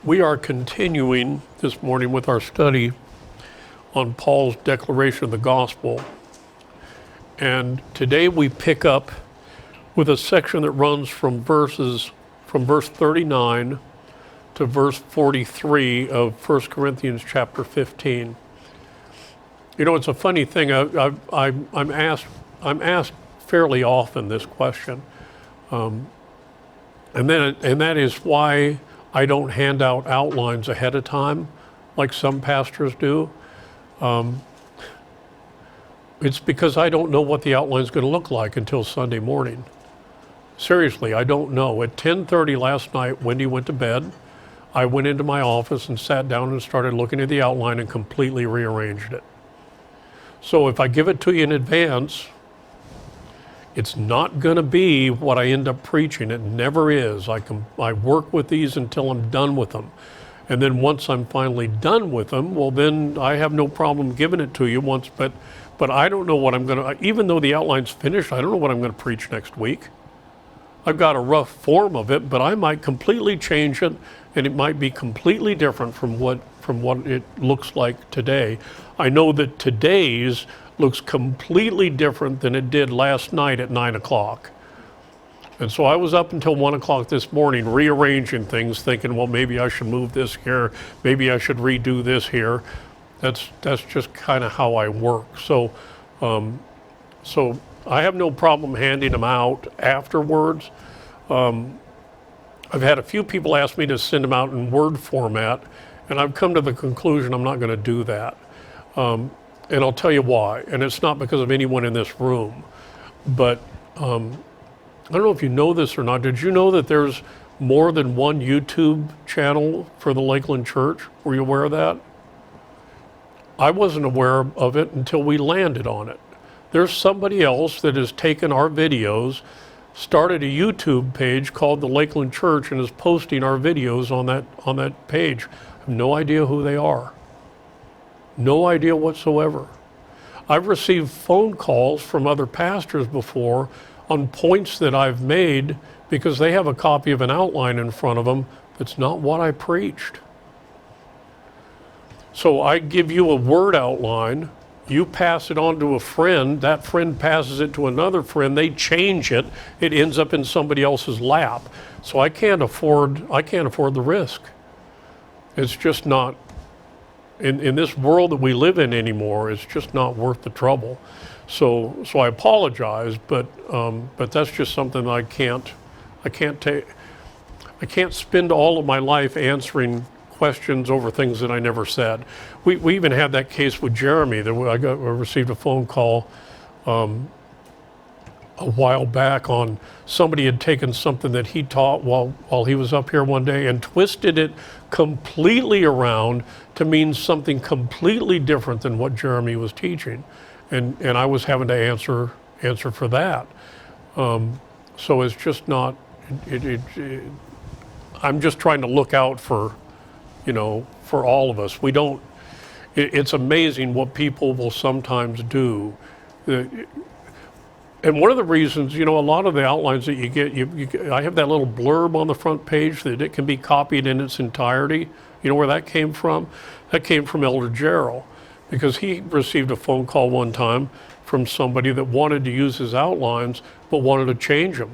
We are continuing this morning with our study on Paul's declaration of the gospel. And today we pick up with a section that runs from verse 39 to verse 43 of 1 Corinthians chapter 15. You know, it's a funny thing. I'm asked fairly often this question, and that is why I don't hand out outlines ahead of time, like some pastors do. It's because I don't know what the outline is going to look like until Sunday morning. Seriously, I don't know. At 10:30 last night, Wendy went to bed. I went into my office and sat down and started looking at the outline and completely rearranged it. So if I give it to you in advance, it's not going to be what I end up preaching. It never is. I work with these until I'm done with them. And then once I'm finally done with them, well, then I have no problem giving it to you once. But I don't know what I'm going to, even though the outline's finished, I don't know what I'm going to preach next week. I've got a rough form of it, but I might completely change it, and it might be completely different from what it looks like today. I know that today's looks completely different than it did last night at 9 o'clock. And so I was up until 1 o'clock this morning rearranging things, thinking, well, maybe I should move this here, maybe I should redo this here. That's just kind of how I work. So I have no problem handing them out afterwards. I've had a few people ask me to send them out in Word format, and I've come to the conclusion I'm not going to do that. And I'll tell you why. And it's not because of anyone in this room, but I don't know if you know this or not. Did you know that there's more than one YouTube channel for the Lakeland Church? Were you aware of that? I wasn't aware of it until we landed on it. There's somebody else that has taken our videos, started a YouTube page called the Lakeland Church, and is posting our videos on that page. I have no idea who they are. No idea whatsoever. I've received phone calls from other pastors before on points that I've made because they have a copy of an outline in front of them that's not what I preached. So I give you a Word outline, you pass it on to a friend, that friend passes it to another friend, they change it, it ends up in somebody else's lap. So I can't afford the risk. It's just not, in this world that we live in anymore, it's just not worth the trouble. So I apologize, but that's just something I can't spend all of my life answering questions over things that I never said. We even had that case with Jeremy. I received a phone call a while back on somebody had taken something that he taught while he was up here one day and twisted it completely around to mean something completely different than what Jeremy was teaching, and I was having to answer for that. So it's just not. I'm just trying to look out for all of us. We don't. It's amazing what people will sometimes do. And one of the reasons, a lot of the outlines that you get, I have that little blurb on the front page that it can be copied in its entirety. You know where that came from? That came from Elder Gerald, because he received a phone call one time from somebody that wanted to use his outlines but wanted to change them.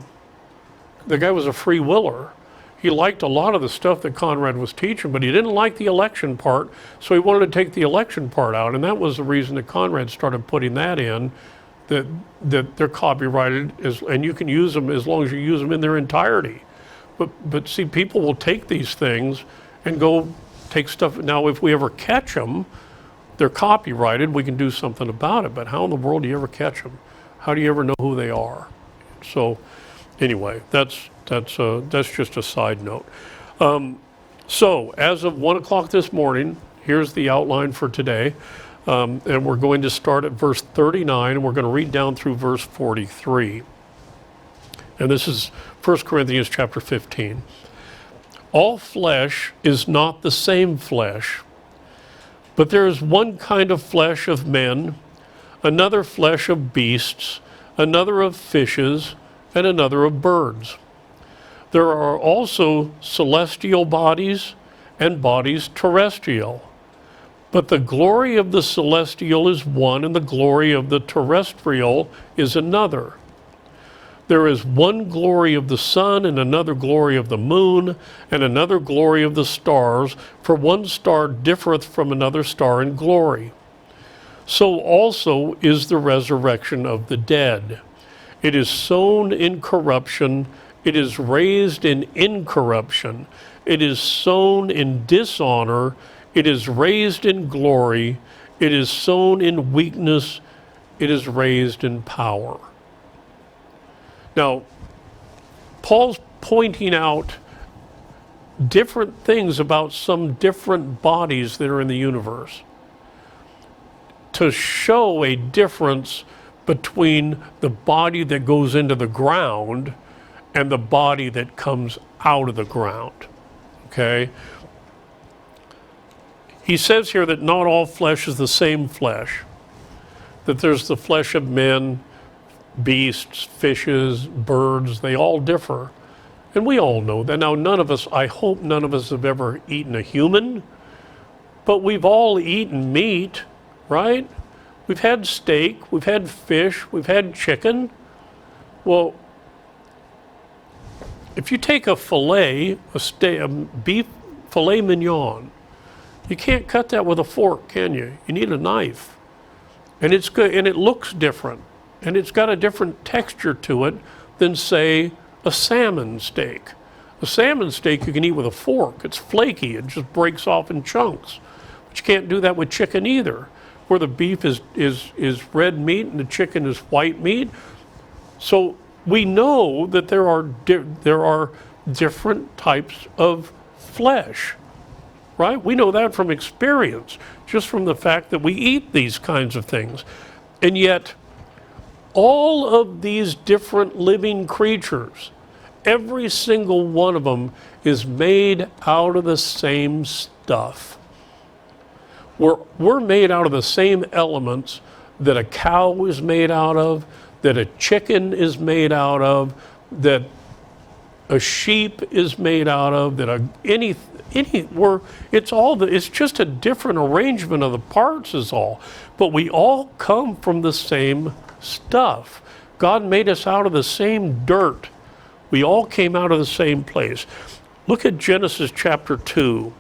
The guy was a free willer. He liked a lot of the stuff that Conrad was teaching, but he didn't like the election part, so he wanted to take the election part out. And that was the reason that Conrad started putting that in, that they're copyrighted, and you can use them as long as you use them in their entirety. But see, people will take these things and go take stuff. Now, if we ever catch them, they're copyrighted, we can do something about it. But how in the world do you ever catch them? How do you ever know who they are? So anyway, that's just a side note. So as of 1 o'clock this morning, here's the outline for today. And we're going to start at verse 39, and we're going to read down through verse 43. And this is 1 Corinthians chapter 15. All flesh is not the same flesh, but there is one kind of flesh of men, another flesh of beasts, another of fishes, and another of birds. There are also celestial bodies and bodies terrestrial. But the glory of the celestial is one, and the glory of the terrestrial is another. There is one glory of the sun, and another glory of the moon, and another glory of the stars, for one star differeth from another star in glory. So also is the resurrection of the dead. It is sown in corruption, it is raised in incorruption. It is sown in dishonor, it is raised in glory. It is sown in weakness, it is raised in power. Now, Paul's pointing out different things about some different bodies that are in the universe to show a difference between the body that goes into the ground and the body that comes out of the ground. Okay? He says here that not all flesh is the same flesh, that there's the flesh of men, beasts, fishes, birds, they all differ. And we all know that. Now, none of us, I hope none of us have ever eaten a human, but we've all eaten meat, right? We've had steak, we've had fish, we've had chicken. Well, if you take a fillet, a beef filet mignon, you can't cut that with a fork, can you? You need a knife. And it's good, and it looks different. And it's got a different texture to it than, say, a salmon steak. A salmon steak you can eat with a fork. It's flaky, it just breaks off in chunks. But you can't do that with chicken either, where the beef is red meat and the chicken is white meat. So we know that there are different types of flesh. Right? We know that from experience, just from the fact that we eat these kinds of things. And yet, all of these different living creatures, every single one of them is made out of the same stuff. We're made out of the same elements that a cow is made out of, that a chicken is made out of, that a sheep is made out of, that it's just a different arrangement of the parts is all. But we all come from the same stuff. God made us out of the same dirt. We all came out of the same place. Look at Genesis chapter 2.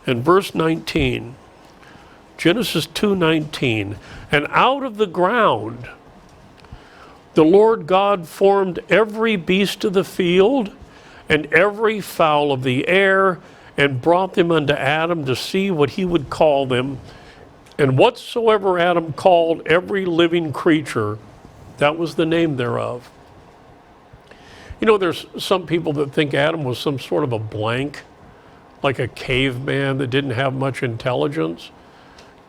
And verse 19. Genesis 2:19. And out of the ground the Lord God formed every beast of the field and every fowl of the air, and brought them unto Adam to see what he would call them. And whatsoever Adam called every living creature, that was the name thereof. You know, there's some people that think Adam was some sort of a blank, like a caveman that didn't have much intelligence.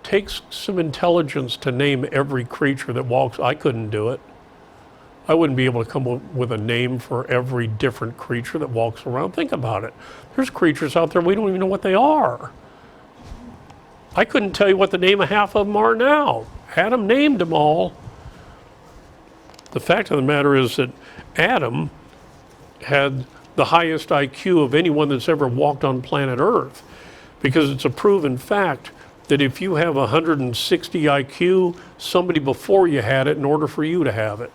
Takes some intelligence to name every creature that walks. I couldn't do it. I wouldn't be able to come up with a name for every different creature that walks around. Think about it. There's creatures out there we don't even know what they are. I couldn't tell you what the name of half of them are now. Adam named them all. The fact of the matter is that Adam had the highest IQ of anyone that's ever walked on planet Earth, because it's a proven fact that if you have 160 IQ, somebody before you had it in order for you to have it.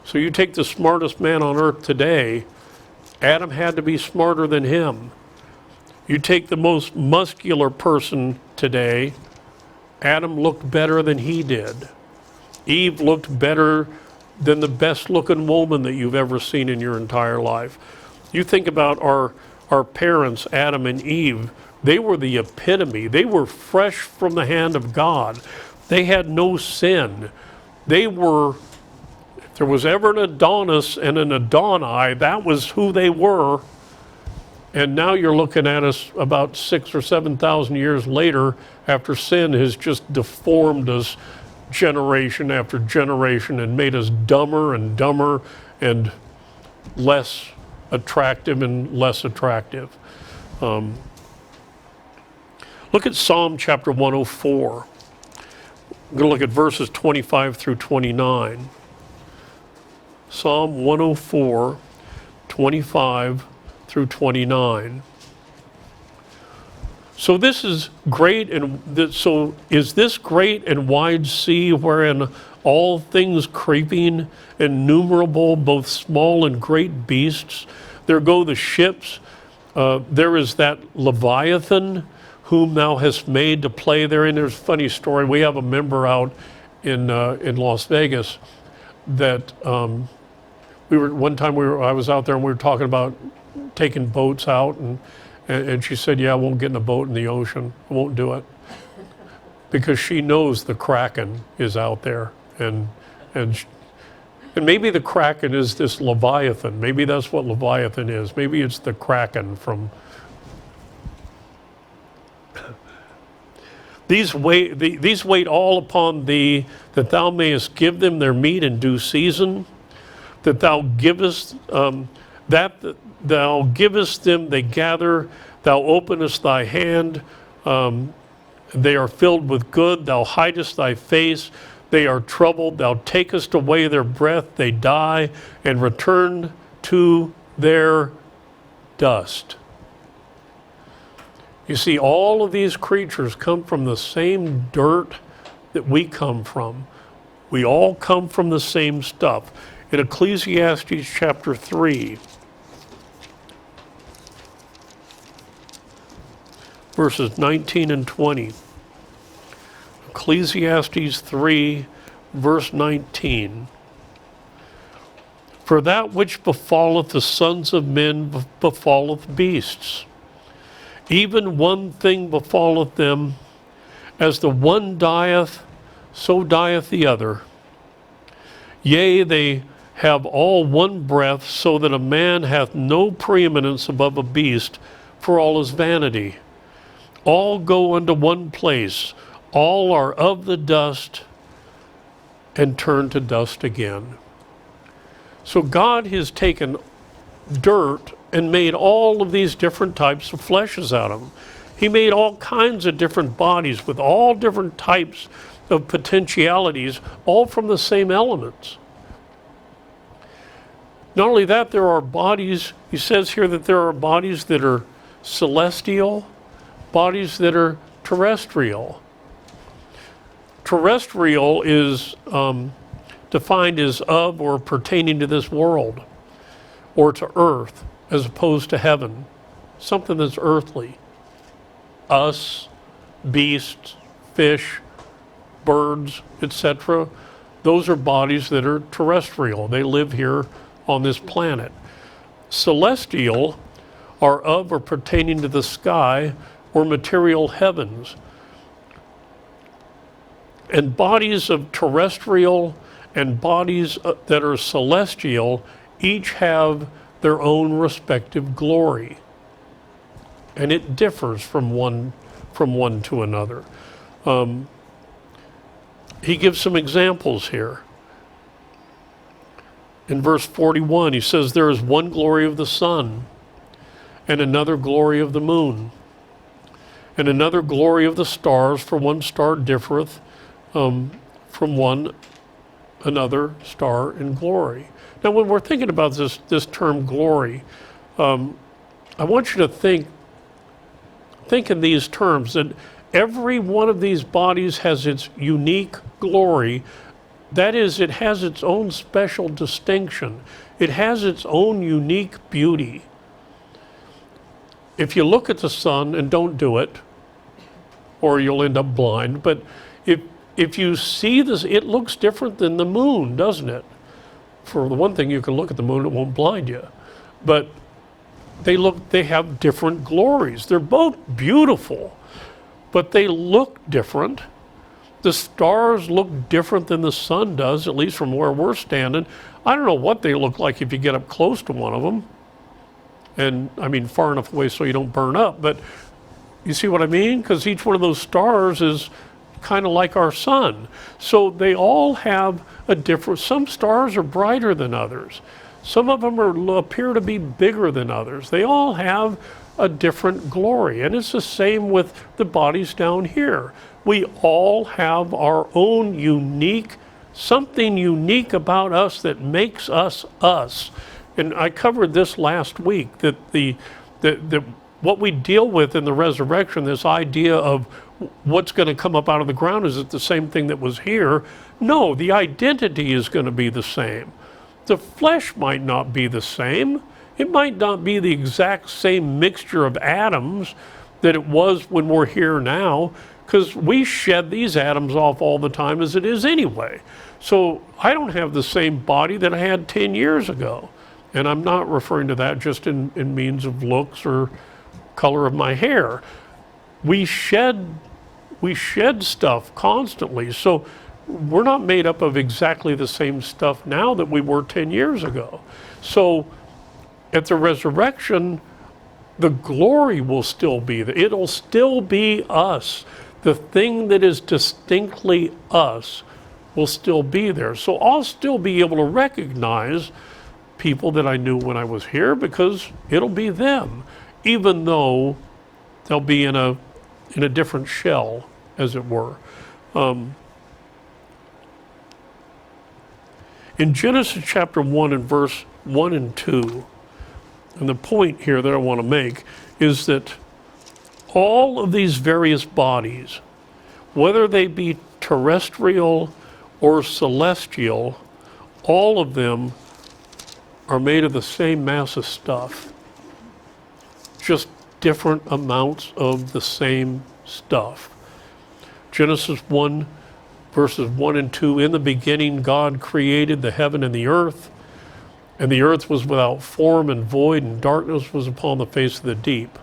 So you take the smartest man on earth today, Adam had to be smarter than him. You take the most muscular person today, Adam looked better than he did. Eve looked better than the best looking woman that you've ever seen in your entire life. You think about our parents, Adam and Eve, they were the epitome. They were fresh from the hand of God. They had no sin. They were, if there was ever an Adonis and an Adonai, that was who they were. And now you're looking at us about 6,000 or 7,000 years later, after sin has just deformed us generation after generation and made us dumber and less attractive and less attractive. Look at Psalm chapter 104. I'm going to look at verses 25 through 29. Psalm 104, 25 through 29. So this is great, and so is this great and wide sea wherein all things creeping, innumerable, both small and great beasts. There go the ships. There is that Leviathan, whom thou hast made to play therein. There's a funny story. We have a member out in Las Vegas that I was out there and we were talking about taking boats out, and she said, "Yeah, I won't get in a boat in the ocean. I won't do it," because she knows the Kraken is out there, and maybe the Kraken is this Leviathan. Maybe that's what Leviathan is. Maybe it's the Kraken from. These wait all upon thee, that thou mayest give them their meat in due season, that thou givest thou givest them, they gather, thou openest thy hand, they are filled with good, thou hidest thy face, they are troubled, thou takest away their breath, they die, and return to their dust. You see, all of these creatures come from the same dirt that we come from. We all come from the same stuff. In Ecclesiastes chapter 3, verses 19 and 20. Ecclesiastes 3, verse 19. For that which befalleth the sons of men befalleth beasts. Even one thing befalleth them, as the one dieth, so dieth the other. Yea, they have all one breath, so that a man hath no preeminence above a beast for all his vanity. All go unto one place, all are of the dust, and turn to dust again. So God has taken dirt and made all of these different types of fleshes out of them. He made all kinds of different bodies with all different types of potentialities, all from the same elements. Not only that, there are bodies, he says here that there are bodies that are celestial, bodies that are terrestrial. Terrestrial is defined as of or pertaining to this world or to earth, as opposed to heaven, something that's earthly. Us, beasts, fish, birds, etc. Those are bodies that are terrestrial. They live here on this planet. Celestial are of or pertaining to the sky or material heavens. And bodies of terrestrial and bodies that are celestial each have their own respective glory. And it differs from one to another. He gives some examples here. In verse 41, he says, there is one glory of the sun, and another glory of the moon, and another glory of the stars, for one star differeth from one another star in glory. Now, when we're thinking about this term glory, I want you to think in these terms, that every one of these bodies has its unique glory. That is, it has its own special distinction. It has its own unique beauty. If you look at the sun, and don't do it, or you'll end up blind, but if you see this, it looks different than the moon, doesn't it? For the one thing, you can look at the moon, it won't blind you. But they have different glories. They're both beautiful, but they look different. The stars look different than the sun does, at least from where we're standing. I don't know what they look like if you get up close to one of them. And I mean, far enough away so you don't burn up. But you see what I mean? Because each one of those stars is kind of like our sun. So they all have a different, some stars are brighter than others. Some of them appear to be bigger than others. They all have a different glory. And it's the same with the bodies down here. We all have our own unique something unique about us that makes us us. And I covered this last week, that what we deal with in the resurrection, this idea of what's going to come up out of the ground, is it the same thing that was here? No, the identity is going to be the same. The flesh might not be the same. It might not be the exact same mixture of atoms that it was when we're here now, because we shed these atoms off all the time as it is anyway. So I don't have the same body that I had 10 years ago. And I'm not referring to that just in means of looks or color of my hair. We shed stuff constantly. So we're not made up of exactly the same stuff now that we were 10 years ago. So at the resurrection, the glory will still be there. It'll still be us. The thing that is distinctly us will still be there. So I'll still be able to recognize people that I knew when I was here, because it'll be them, even though they'll be in a different shell, as it were. In Genesis chapter 1 and verse 1 and 2, and the point here that I want to make is that all of these various bodies, whether they be terrestrial or celestial, all of them are made of the same mass of stuff, just different amounts of the same stuff. Genesis 1, verses 1 and 2, in the beginning God created the heaven and the earth was without form and void, and darkness was upon the face of the deep,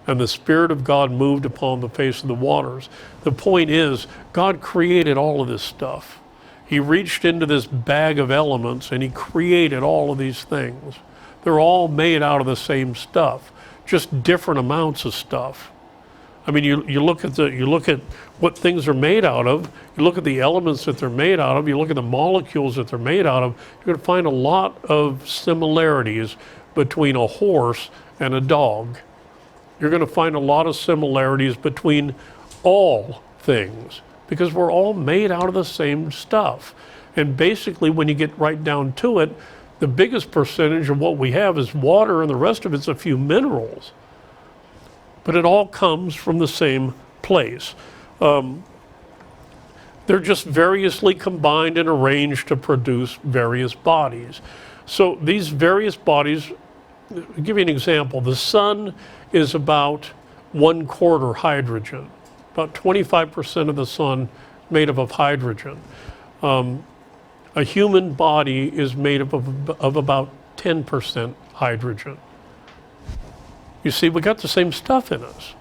and the Spirit of God moved upon the face of the waters. The point is, God created all of this stuff. He reached into this bag of elements and he created all of these things. They're all made out of the same stuff, just different amounts of stuff. I mean, you look at what things are made out of, you look at the elements that they're made out of, you look at the molecules that they're made out of, you're going to find a lot of similarities between a horse and a dog. You're going to find a lot of similarities between all things, because we're all made out of the same stuff. And basically, when you get right down to it, the biggest percentage of what we have is water, and the rest of it's a few minerals. But it all comes from the same place. They're just variously combined and arranged to produce various bodies. So these various bodies, I'll give you an example. The sun is about 1/4 hydrogen. About 25% of the sun made up of hydrogen. A human body is made up of about 10% hydrogen. You see, we got the same stuff in us.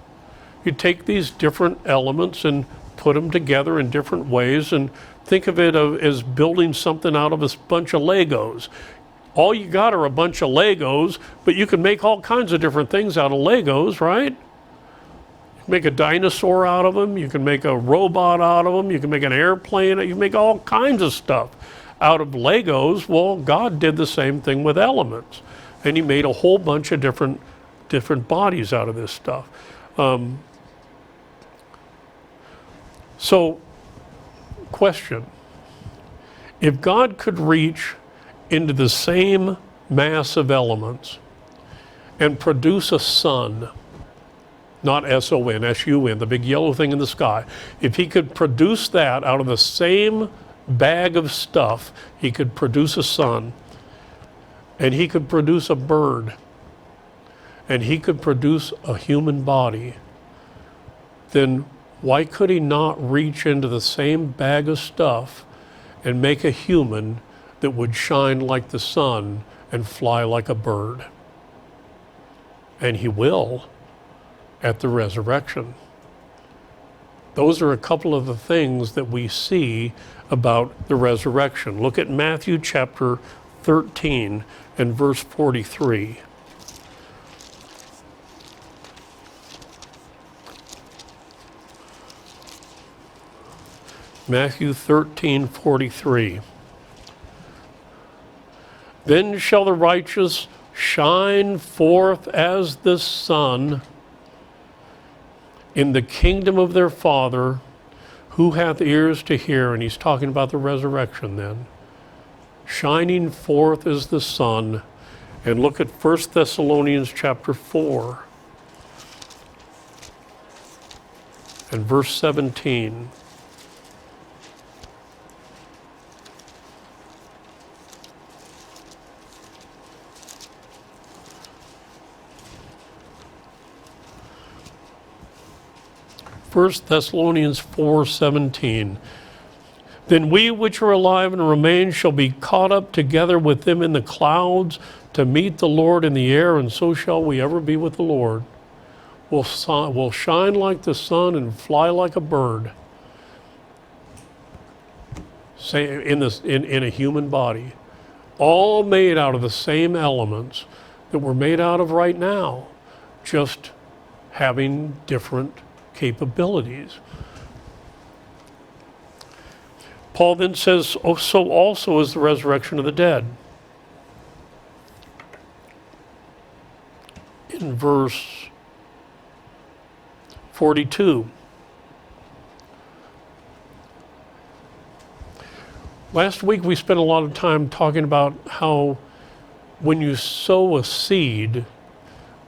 You take these different elements and put them together in different ways, and think of it as building something out of a bunch of Legos. All you got are a bunch of Legos, but you can make all kinds of different things out of Legos, right? You can make a dinosaur out of them, you can make a robot out of them, you can make an airplane, you can make all kinds of stuff out of Legos. Well, God did the same thing with elements, and he made a whole bunch of different bodies out of this stuff. So, question: if God could reach into the same mass of elements and produce a sun, not S-O-N, S-U-N, the big yellow thing in the sky, if he could produce that out of the same bag of stuff, he could produce a sun, and he could produce a bird, and he could produce a human body, then why could he not reach into the same bag of stuff and make a human that would shine like the sun and fly like a bird? And he will at the resurrection. Those are a couple of the things that we see about the resurrection. Look at Matthew chapter 13 and verse 43. Matthew 13:43. Then shall the righteous shine forth as the sun in the kingdom of their Father. Who hath ears to hear? And he's talking about the resurrection then. Shining forth as the sun. And look at 1 Thessalonians chapter 4 and verse 17. First Thessalonians 4:17. Then we which are alive and remain shall be caught up together with them in the clouds to meet the Lord in the air, and so shall we ever be with the Lord. We'll shine like the sun and fly like a bird. Say in a human body, all made out of the same elements that we're made out of right now, just having different capabilities. Paul then says, oh, so also is the resurrection of the dead. In verse 42. Last week we spent a lot of time talking about how when you sow a seed,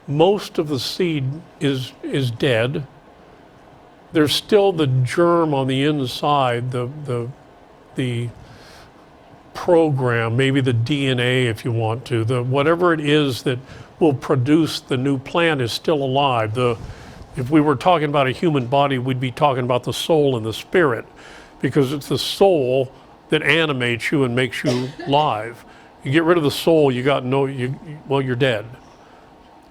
most of the seed is dead. There's still the germ on the inside, the program, maybe the DNA if you want to, whatever it is that will produce the new plant is still alive. If we were talking about a human body, we'd be talking about the soul and the spirit, because it's the soul that animates you and makes you live. You get rid of the soul, you're dead.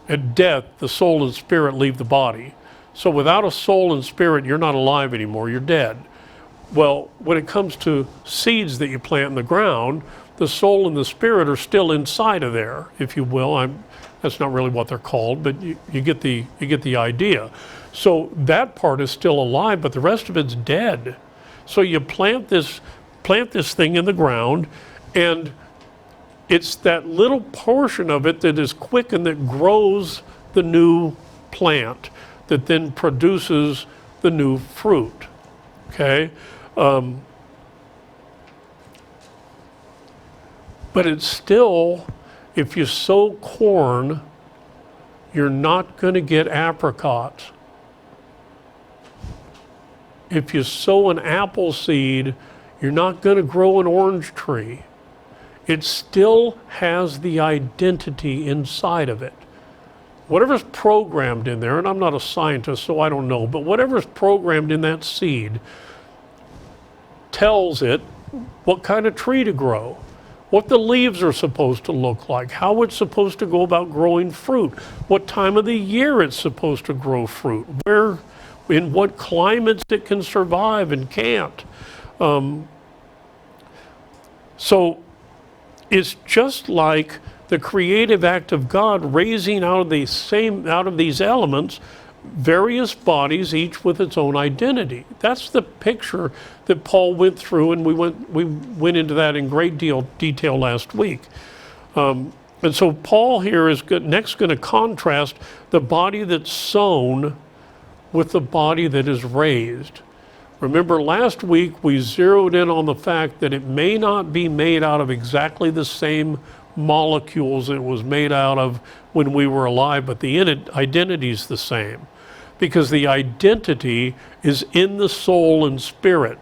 At death, the soul and spirit leave the body. So without a soul and spirit, you're not alive anymore, you're dead. Well, when it comes to seeds that you plant in the ground, the soul and the spirit are still inside of there, if you will. That's not really what they're called, but you get the idea. So that part is still alive, but the rest of it's dead. So you plant this thing in the ground, and it's that little portion of it that is quickened that grows the new plant, that then produces the new fruit, okay? But it's still, if you sow corn, you're not going to get apricots. If you sow an apple seed, you're not going to grow an orange tree. It still has the identity inside of it. Whatever's programmed in there, and I'm not a scientist, so I don't know, but whatever's programmed in that seed tells it what kind of tree to grow, what the leaves are supposed to look like, how it's supposed to go about growing fruit, what time of the year it's supposed to grow fruit, where, in what climates it can survive and can't. So it's just like the creative act of God raising out of these elements various bodies, each with its own identity. That's the picture that Paul went through, and we went into that in great detail last week. And so Paul here is next going to contrast the body that's sown with the body that is raised. Remember, last week we zeroed in on the fact that it may not be made out of exactly the same molecules it was made out of when we were alive, but the identity is the same, because the identity is in the soul and spirit.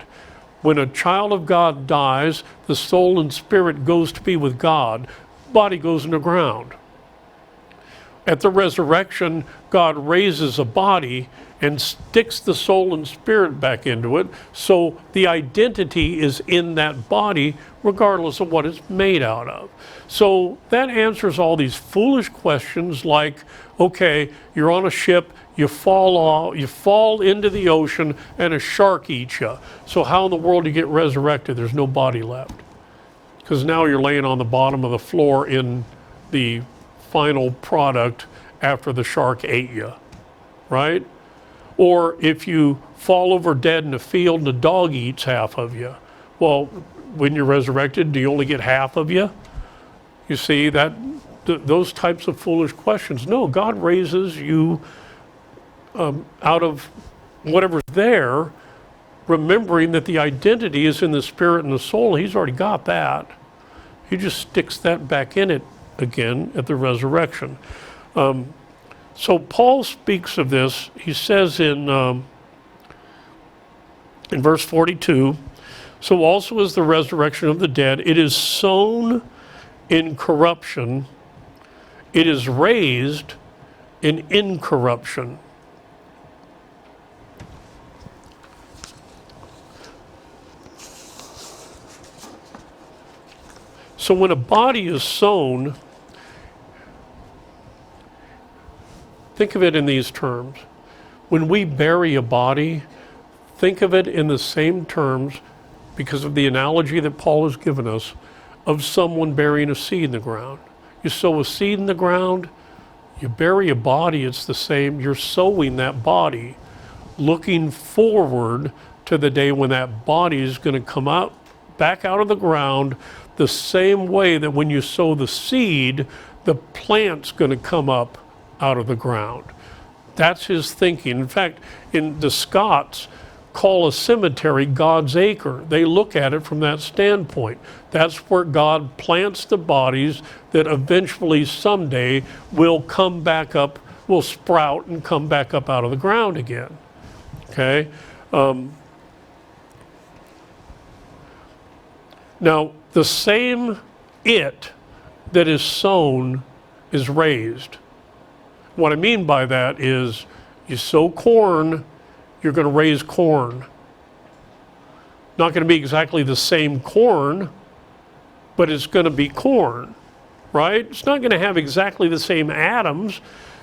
When a child of God dies, the soul and spirit goes to be with God, body goes in the ground. At the resurrection, God raises a body and sticks the soul and spirit back into it, so the identity is in that body regardless of what it's made out of. So that answers all these foolish questions like, okay, you're on a ship, you fall into the ocean and a shark eats you. So how in the world do you get resurrected? There's no body left. Because now you're laying on the bottom of the floor in the final product after the shark ate you, right? Or if you fall over dead in a field and a dog eats half of you, well, when you're resurrected, do you only get half of you? You see, those types of foolish questions. No, God raises you out of whatever's there, remembering that the identity is in the spirit and the soul. He's already got that. He just sticks that back in it again at the resurrection. So Paul speaks of this. He says in verse 42, so also is the resurrection of the dead. It is sown in corruption. It is raised in incorruption. So when a body is sown, think of it in these terms. When we bury a body, think of it in the same terms, because of the analogy that Paul has given us, of someone burying a seed in the ground. You sow a seed in the ground, you bury a body, it's the same. You're sowing that body, looking forward to the day when that body is going to come out, back out of the ground, the same way that when you sow the seed, the plant's going to come up out of the ground. That's his thinking. In fact, in the Scots call a cemetery God's acre. They look at it from that standpoint. That's where God plants the bodies that eventually someday will come back up, will sprout and come back up out of the ground again. Okay? Now, the same it that is sown is raised. What I mean by that is you sow corn, you're going to raise corn. Not going to be exactly the same corn, but it's going to be corn, right? It's not going to have exactly the same atoms,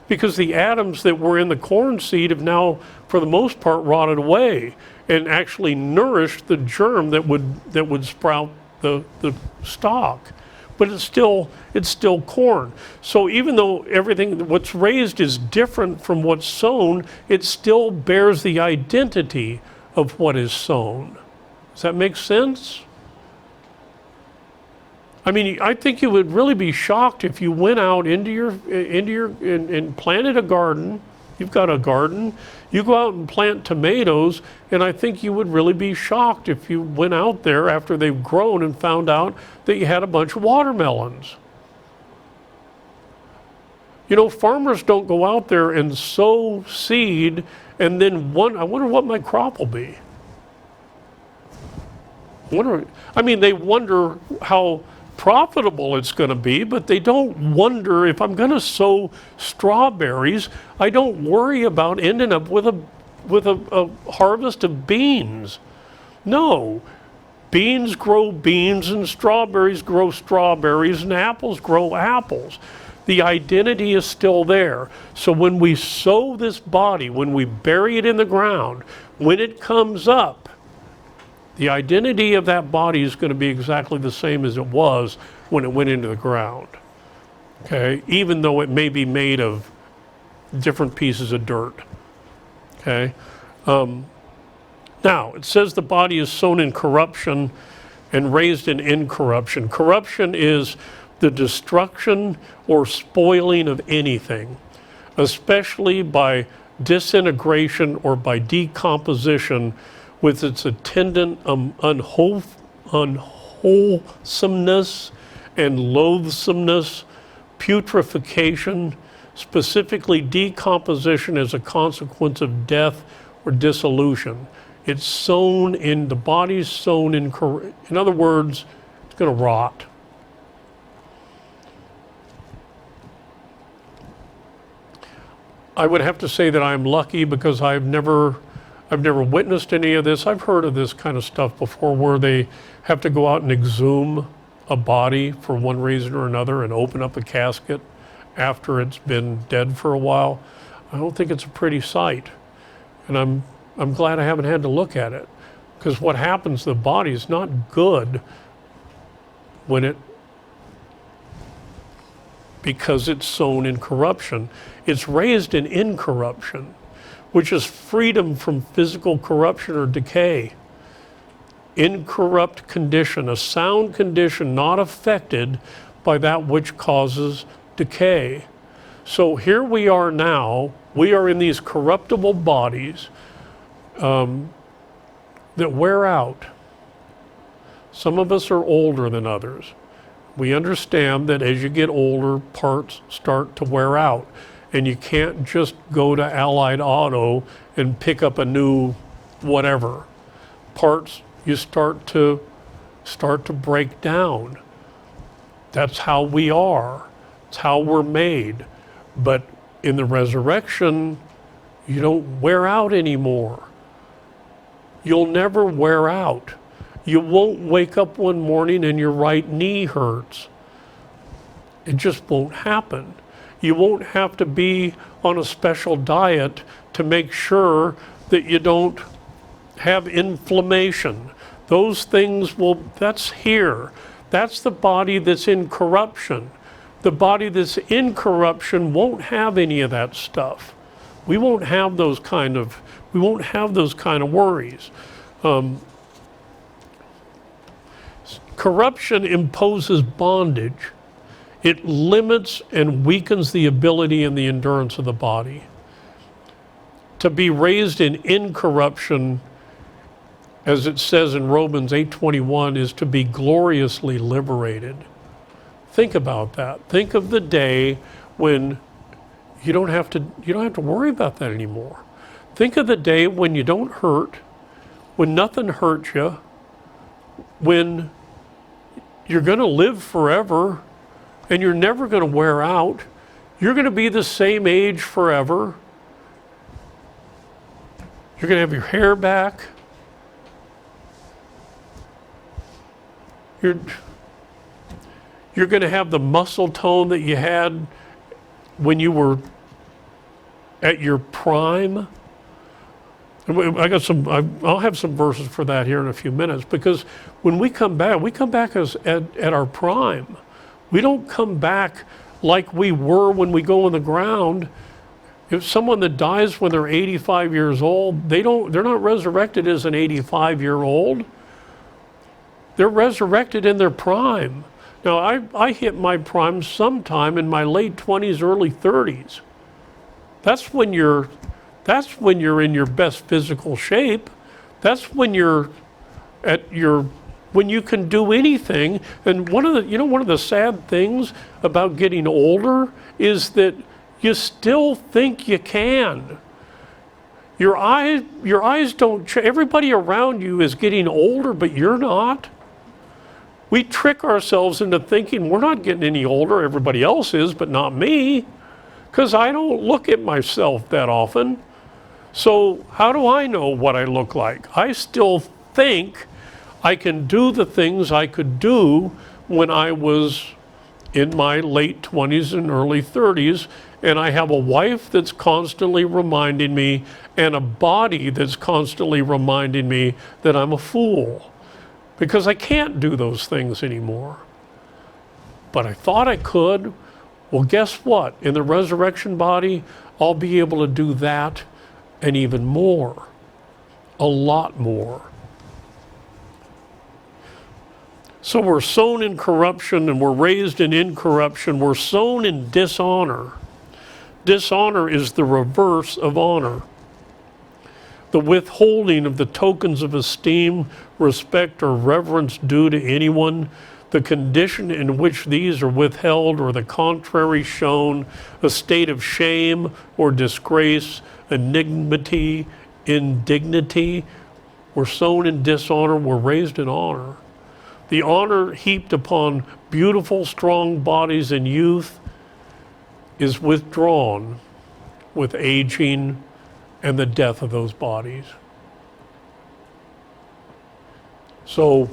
because the atoms that were in the corn seed have now, for the most part, rotted away and actually nourished the germ that would sprout the stalk. But it's still corn. So even though everything, what's raised is different from what's sown, it still bears the identity of what is sown. Does that make sense? I mean, I think you would really be shocked if you went out and planted a garden. You've got a garden. You go out and plant tomatoes, and I think you would really be shocked if you went out there after they've grown and found out that you had a bunch of watermelons. You know, farmers don't go out there and sow seed and then I wonder what my crop will be. They wonder how profitable it's going to be, but they don't wonder if I'm going to sow strawberries. I don't worry about ending up with a harvest of beans. No, beans grow beans, and strawberries grow strawberries, and apples grow apples. The identity is still there. So when we sow this body, when we bury it in the ground, when it comes up, the identity of that body is going to be exactly the same as it was when it went into the ground. Okay, even though it may be made of different pieces of dirt. Okay. Now, it says the body is sown in corruption and raised in incorruption. Corruption is the destruction or spoiling of anything, especially by disintegration or by decomposition, with its attendant unwholesomeness and loathsomeness, putrefaction, specifically decomposition as a consequence of death or dissolution. It's sown in, the body's sown in other words, it's going to rot. I would have to say that I'm lucky, because I've never witnessed any of this. I've heard of this kind of stuff before, where they have to go out and exhume a body for one reason or another and open up a casket after it's been dead for a while. I don't think it's a pretty sight. And I'm glad I haven't had to look at it, because what happens to the body is not good because it's sown in corruption. It's raised in incorruption, which is freedom from physical corruption or decay. Incorrupt condition, a sound condition not affected by that which causes decay. So here we are now, we are in these corruptible bodies. The that wear out. Some of us are older than others. We understand that as you get older, parts start to wear out. And you can't just go to Allied Auto and pick up a new whatever. Parts, you start to break down. That's how we are. It's how we're made. But in the resurrection, you don't wear out anymore. You'll never wear out. You won't wake up one morning and your right knee hurts. It just won't happen. You won't have to be on a special diet to make sure that you don't have inflammation. Those things that's here. That's the body that's in corruption. The body that's in corruption won't have any of that stuff. We won't have those kind of worries. Corruption imposes bondage. It limits and weakens the ability and the endurance of the body. To be raised in incorruption, as it says in Romans 8:21, is to be gloriously liberated. Think about that. Think of the day when you don't have to worry about that anymore. Think of the day when you don't hurt, when nothing hurts you, when you're going to live forever and you're never going to wear out. You're going to be the same age forever. You're going to have your hair back. You're going to have the muscle tone that you had when you were at your prime. I'll have some verses for that here in a few minutes, because when we come back as at our prime. We don't come back like we were when we go in the ground. If someone that dies when they're 85 years old, they're not resurrected as an 85-year-old. They're resurrected in their prime. Now, I hit my prime sometime in my late 20s, early 30s. That's when you're in your best physical shape. That's when you're when you can do anything. And one of the sad things about getting older is that you still think you can. Your eyes don't change. Everybody around you is getting older, but you're not. We trick ourselves into thinking we're not getting any older. Everybody else is, but not me, because I don't look at myself that often. So how do I know what I look like? I still think I can do the things I could do when I was in my late 20s and early 30s, and I have a wife that's constantly reminding me and a body that's constantly reminding me that I'm a fool, because I can't do those things anymore. But I thought I could. Well, guess what? In the resurrection body, I'll be able to do that and even more, a lot more. So we're sown in corruption and we're raised in incorruption. We're sown in dishonor. Dishonor is the reverse of honor. The withholding of the tokens of esteem, respect, or reverence due to anyone, the condition in which these are withheld or the contrary shown, a state of shame or disgrace, indignity. We're sown in dishonor, we're raised in honor. The honor heaped upon beautiful, strong bodies in youth is withdrawn with aging and the death of those bodies. So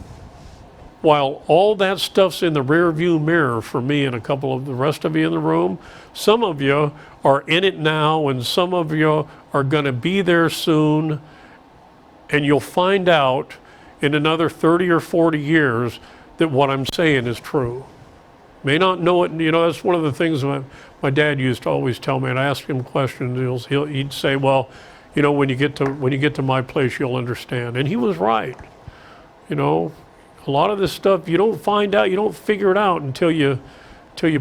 while all that stuff's in the rear view mirror for me and a couple of the rest of you in the room, some of you are in it now and some of you are going to be there soon, and you'll find out in another 30 or 40 years that what I'm saying is true. May not know it, that's one of the things my dad used to always tell me, and I asked him questions, he'd say, well, when you get to my place, you'll understand. And he was right. A lot of this stuff you don't find out, you don't figure it out until you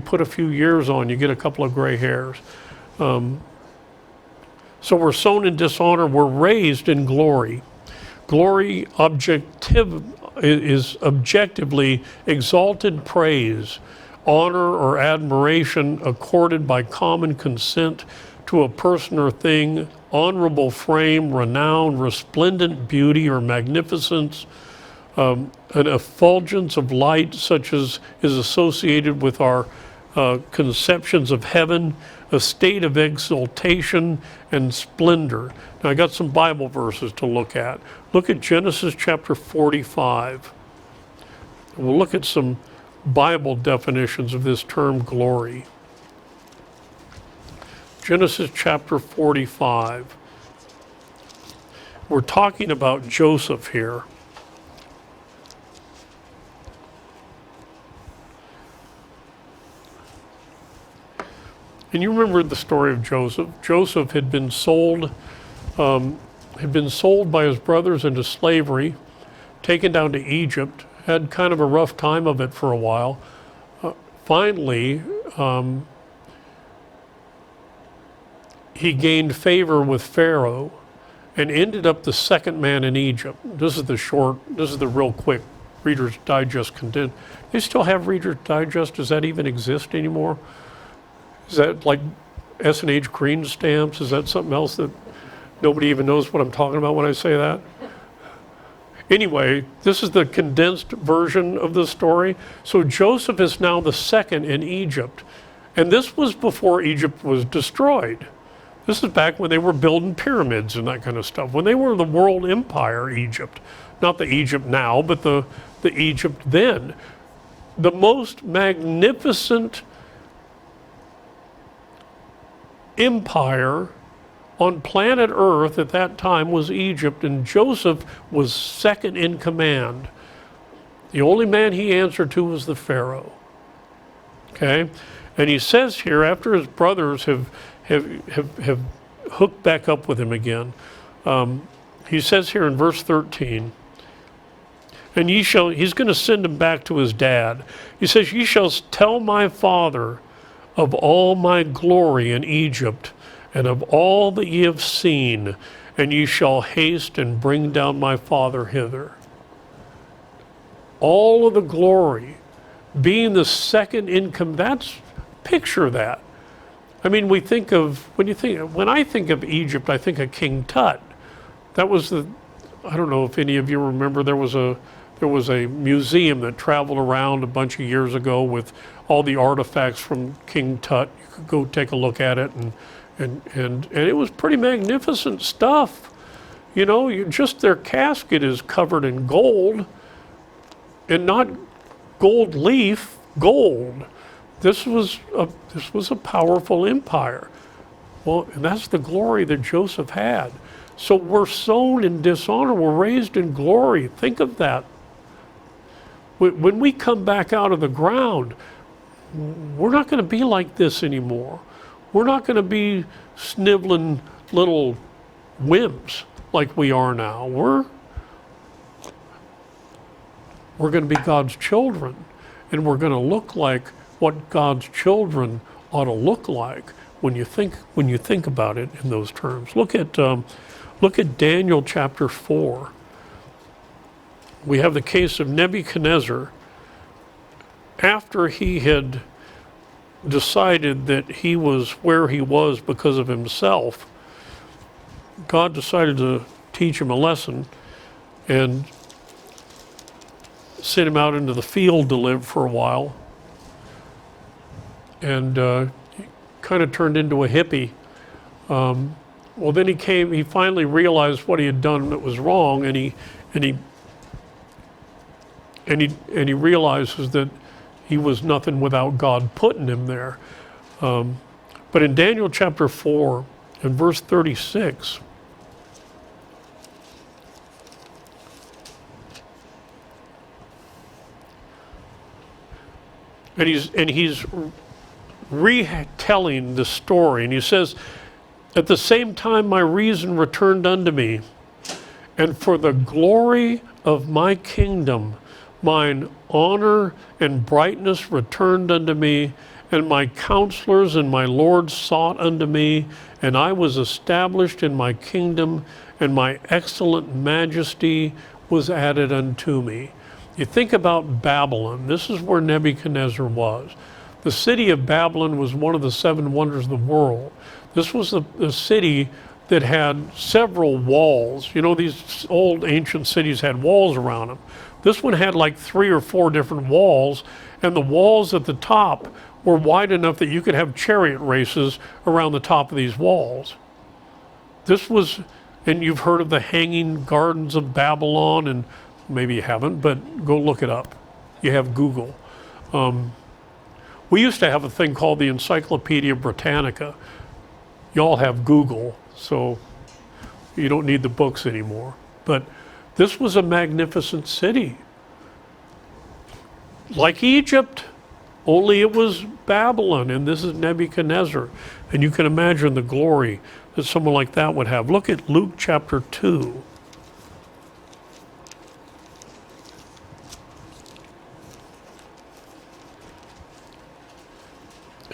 put a few years on, you get a couple of gray hairs. So we're sown in dishonor, we're raised in glory. Glory is objectively exalted praise, honor or admiration accorded by common consent to a person or thing, honorable frame, renown, resplendent beauty or magnificence, an effulgence of light such as is associated with our conceptions of heaven, a state of exaltation and splendor. Now I got some Bible verses to look at. Look at Genesis chapter 45. We'll look at some Bible definitions of this term glory. Genesis chapter 45. We're talking about Joseph here. And you remember the story of Joseph. Joseph had been sold by his brothers into slavery, taken down to Egypt, had kind of a rough time of it for a while. Finally, he gained favor with Pharaoh and ended up the second man in Egypt. This is the real quick Reader's Digest condensed. They still have Reader's Digest? Does that even exist anymore? Is that like S&H green stamps? Is that something else that nobody even knows what I'm talking about when I say that? Anyway, this is the condensed version of the story. So Joseph is now the second in Egypt. And this was before Egypt was destroyed. This is back when they were building pyramids and that kind of stuff. When they were the world empire, Egypt. Not the Egypt now, but the Egypt then. The most magnificent empire on planet Earth at that time was Egypt, and Joseph was second in command. The only man he answered to was the Pharaoh. Okay? And he says here, after his brothers have hooked back up with him again, he says here in verse 13, and he's going to send him back to his dad. He says, ye shall tell my father of all my glory in Egypt, and of all that ye have seen, and ye shall haste and bring down my father hither. All of the glory, being the second in command, picture that. I mean, when I think of Egypt, I think of King Tut. That was I don't know if any of you remember, there was a museum that traveled around a bunch of years ago with all the artifacts from King Tut. You could go take a look at it, and it was pretty magnificent stuff. You know, just their casket is covered in gold, and not gold leaf, gold. This was a powerful empire. Well, and that's the glory that Joseph had. So we're sown in dishonor, we're raised in glory. Think of that. When we come back out of the ground, we're not going to be like this anymore. We're not going to be sniveling little wimps like we are now. We're going to be God's children, and we're going to look like what God's children ought to look like when you think about it in those terms. Look at Daniel chapter 4. We have the case of Nebuchadnezzar. After he had decided that he was where he was because of himself, God decided to teach him a lesson and sent him out into the field to live for a while. And he kind of turned into a hippie. Well, then he finally realized what he had done that was wrong, and he realizes that he was nothing without God putting him there. But in Daniel chapter 4 and verse 36, and he's retelling the story, and he says, at the same time my reason returned unto me, and for the glory of my kingdom mine honor and brightness returned unto me, And my counselors and my lords sought unto me, and I was established in my kingdom, and my excellent majesty was added unto me. You think about Babylon. This is where Nebuchadnezzar was. The city of Babylon was one of the seven wonders of the world. This was the city that had several walls. You know, these old ancient cities had walls around them. This one had like 3 or 4 different walls, and the walls at the top were wide enough that you could have chariot races around the top of these walls. This was, and you've heard of the Hanging Gardens of Babylon, and maybe you haven't, but go look it up. You have Google. We used to have a thing called the Encyclopedia Britannica. Y'all have Google, so you don't need the books anymore. But this was a magnificent city. Like Egypt, only it was Babylon, and this is Nebuchadnezzar. And you can imagine the glory that someone like that would have. Look at Luke chapter 2.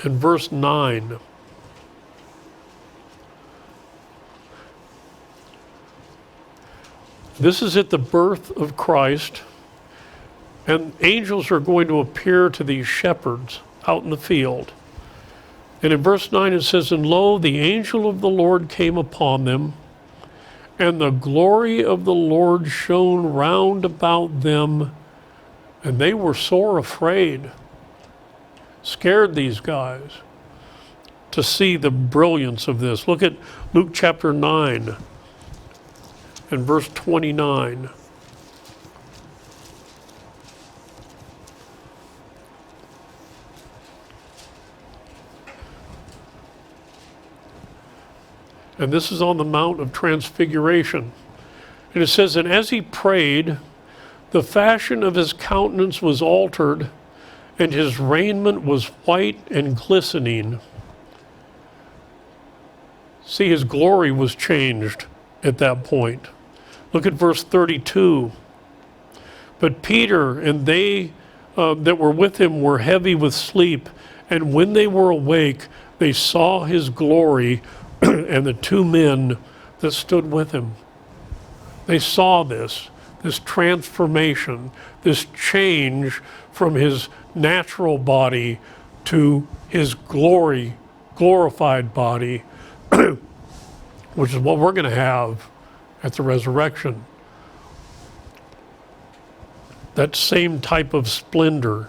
And verse 9. This is at the birth of Christ, and angels are going to appear to these shepherds out in the field. And in verse 9 it says, And lo, the angel of the Lord came upon them, and the glory of the Lord shone round about them, and they were sore afraid. Scared these guys to see the brilliance of this. Look at Luke chapter 9 and verse 29. And this is on the Mount of Transfiguration. And it says, And as he prayed, the fashion of his countenance was altered, and his raiment was white and glistening. See, his glory was changed at that point. Look at verse 32. But Peter and they that were with him were heavy with sleep, and when they were awake, they saw his glory and the 2 men that stood with him. They saw this transformation, this change from his natural body to his glorified body, which is what we're going to have at the resurrection. That same type of splendor.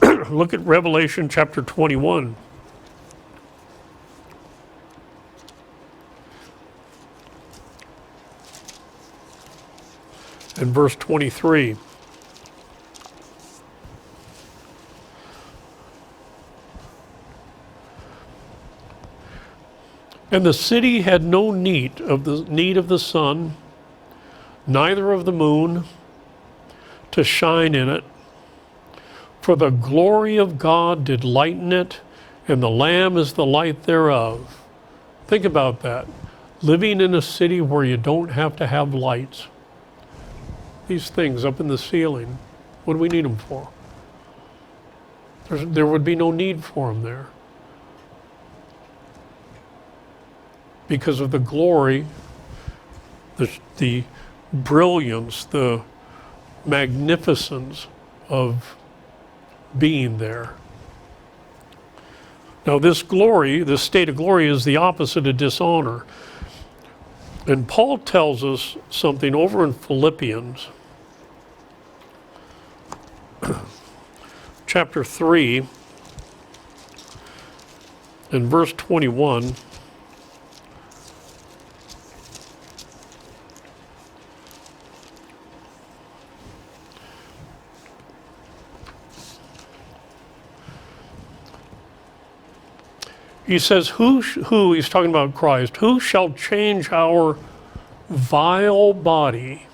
Look at Revelation chapter 21. And verse 23. And the city had no need of the sun, neither of the moon, to shine in it. For the glory of God did lighten it, and the Lamb is the light thereof. Think about that. Living in a city where you don't have to have lights. These things up in the ceiling, what do we need them for? There would be no need for them there. Because of the glory, the brilliance, the magnificence of being there. Now this glory, this state of glory, is the opposite of dishonor. And Paul tells us something over in Philippians chapter 3 and verse 21. He says, who, he's talking about Christ, who shall change our vile body,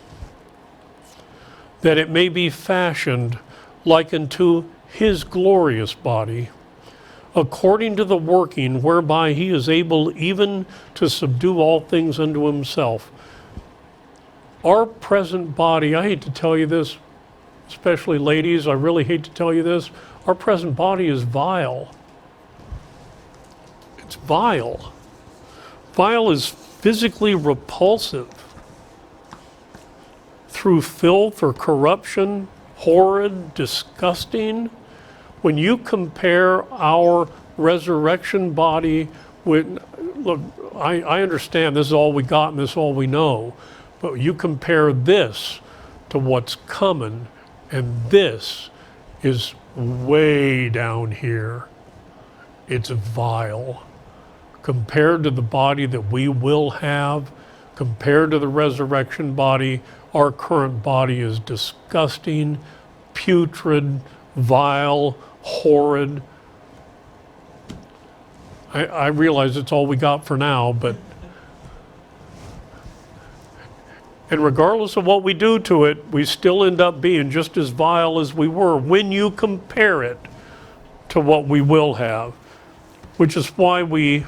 that it may be fashioned like unto his glorious body, according to the working whereby he is able even to subdue all things unto himself. Our present body, I hate to tell you this, especially ladies, I really hate to tell you this, our present body is vile. vile. Vile is physically repulsive. Through filth or corruption, horrid, disgusting. When you compare our resurrection body with, look, I understand this is all we got and this is all we know, but you compare this to what's coming, and this is way down here. It's vile. Compared to the body that we will have, compared to the resurrection body, our current body is disgusting, putrid, vile, horrid. I realize it's all we got for now, but and regardless of what we do to it, we still end up being just as vile as we were when you compare it to what we will have, which is why you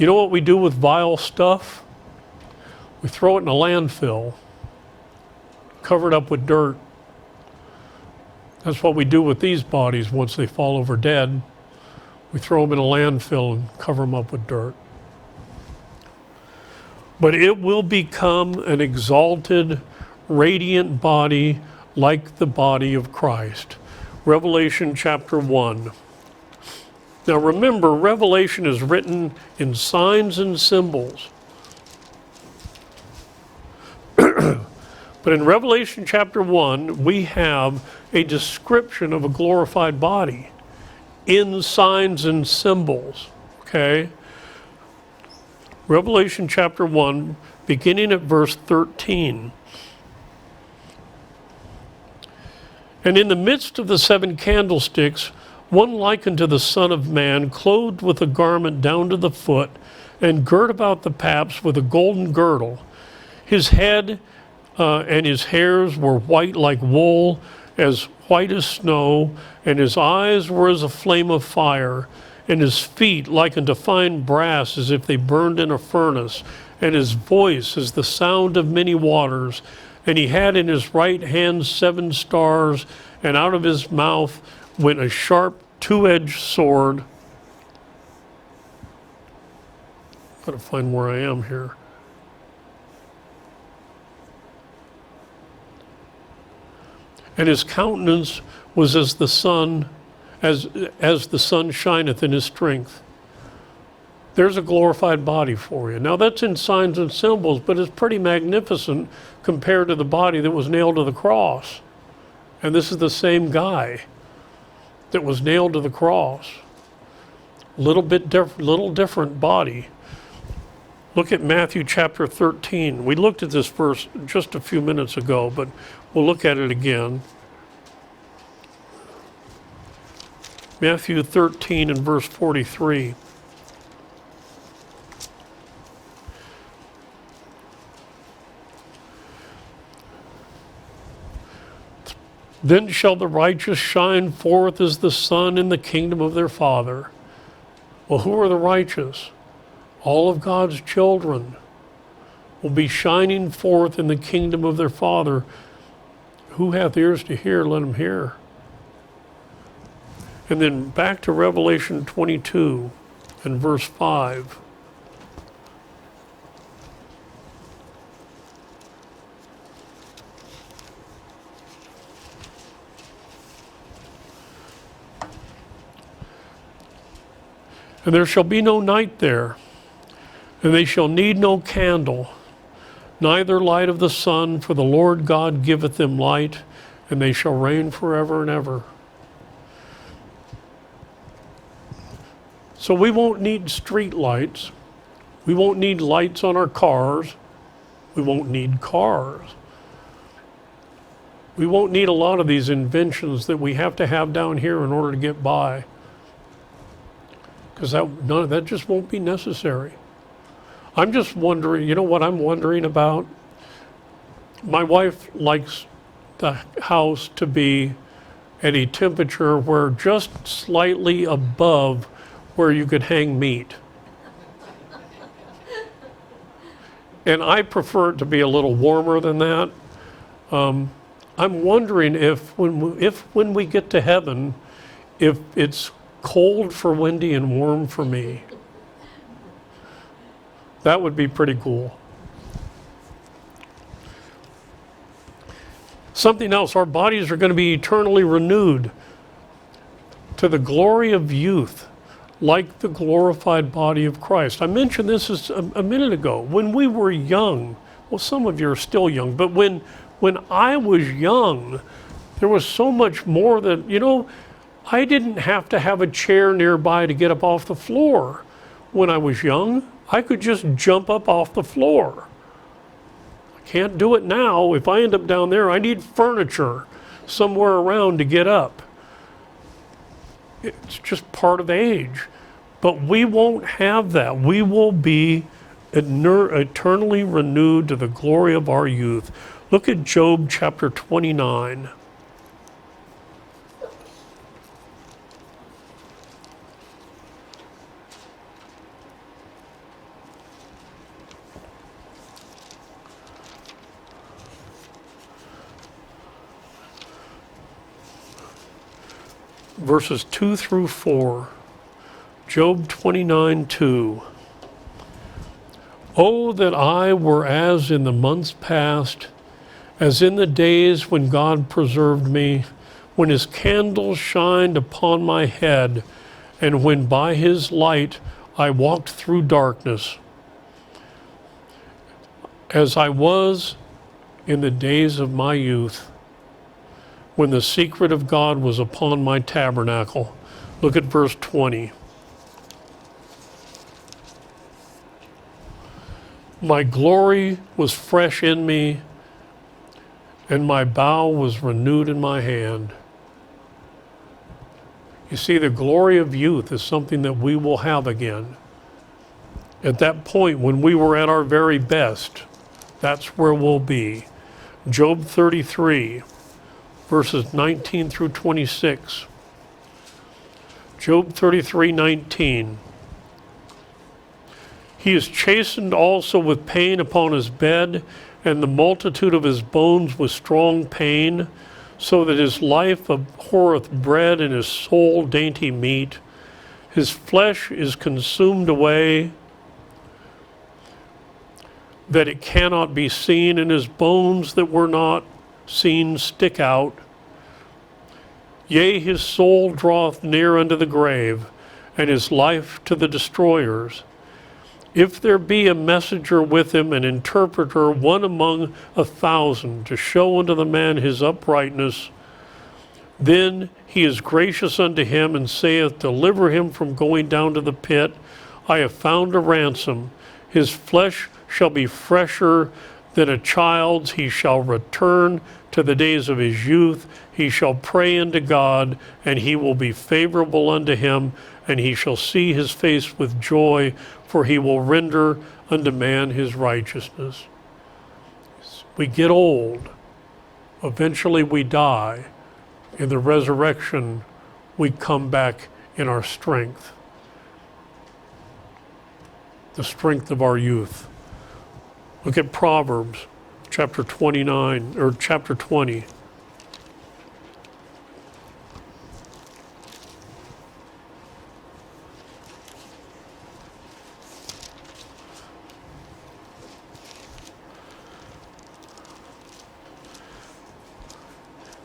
know what we do with vile stuff? We throw it in a landfill, cover it up with dirt. That's what we do with these bodies once they fall over dead. We throw them in a landfill and cover them up with dirt. But it will become an exalted, radiant body like the body of Christ. Revelation chapter 1. Now remember, Revelation is written in signs and symbols. But in Revelation chapter 1, we have a description of a glorified body in signs and symbols, okay? Revelation chapter 1, beginning at verse 13. And in the midst of the 7 candlesticks, one like unto the Son of Man, clothed with a garment down to the foot, and girt about the paps with a golden girdle. His head and his hairs were white like wool, as white as snow, and his eyes were as a flame of fire, and his feet like unto fine brass, as if they burned in a furnace, and his voice as the sound of many waters. And he had in his right hand 7 stars, and out of his mouth went a sharp 2-edged sword. Gotta find where I am here. And his countenance was as the sun, as the sun shineth in his strength. There's a glorified body for you. Now that's in signs and symbols, but it's pretty magnificent compared to the body that was nailed to the cross. And this is the same guy that was nailed to the cross. Little different body. Look at Matthew chapter 13. We looked at this verse just a few minutes ago, but we'll look at it again. Matthew 13 and verse 43. Then shall the righteous shine forth as the sun in the kingdom of their Father. Well, who are the righteous? All of God's children will be shining forth in the kingdom of their Father. Who hath ears to hear, let him hear. And then back to Revelation 22 and verse 5. And there shall be no night there, and they shall need no candle, neither light of the sun, for the Lord God giveth them light, and they shall reign forever and ever. So we won't need street lights. We won't need lights on our cars. We won't need cars. We won't need a lot of these inventions that we have to have down here in order to get by. Because none of that just won't be necessary. I'm just wondering, you know what I'm wondering about? My wife likes the house to be at a temperature where just slightly above where you could hang meat. And I prefer it to be a little warmer than that. I'm wondering if when we get to heaven, if it's Cold for Wendy and warm for me. That would be pretty cool. Something else, our bodies are going to be eternally renewed to the glory of youth, like the glorified body of Christ. I mentioned this a minute ago. When we were young, well, some of you are still young, but when I was young, there was so much more that, I didn't have to have a chair nearby to get up off the floor. When I was young, I could just jump up off the floor. I can't do it now. If I end up down there, I need furniture somewhere around to get up. It's just part of age. But we won't have that. We will be eternally renewed to the glory of our youth. Look at Job chapter 29. Verses 2 through 4. Job 29:2. Oh, that I were as in the months past, as in the days when God preserved me, when his candle shined upon my head, and when by his light I walked through darkness, as I was in the days of my youth, when the secret of God was upon my tabernacle. Look at verse 20. My glory was fresh in me, and my bow was renewed in my hand. You see, the glory of youth is something that we will have again. At that point, when we were at our very best, that's where we'll be. Job 33. Verses 19 through 26. Job 33:19. He is chastened also with pain upon his bed, and the multitude of his bones with strong pain, so that his life abhorreth bread, and his soul dainty meat. His flesh is consumed away, that it cannot be seen, and his bones that were not seen stick out. Yea, his soul draweth near unto the grave, and his life to the destroyers. If there be a messenger with him, an interpreter, one among 1,000, to show unto the man his uprightness, then he is gracious unto him, and saith, Deliver him from going down to the pit. I have found a ransom. His flesh shall be fresher than a child's. He shall return to the days of his youth. He shall pray unto God, and he will be favorable unto him, and he shall see his face with joy, for he will render unto man his righteousness. We get old. Eventually we die. In the resurrection, we come back in our strength. The strength of our youth. Look at Proverbs chapter 29, or chapter 20.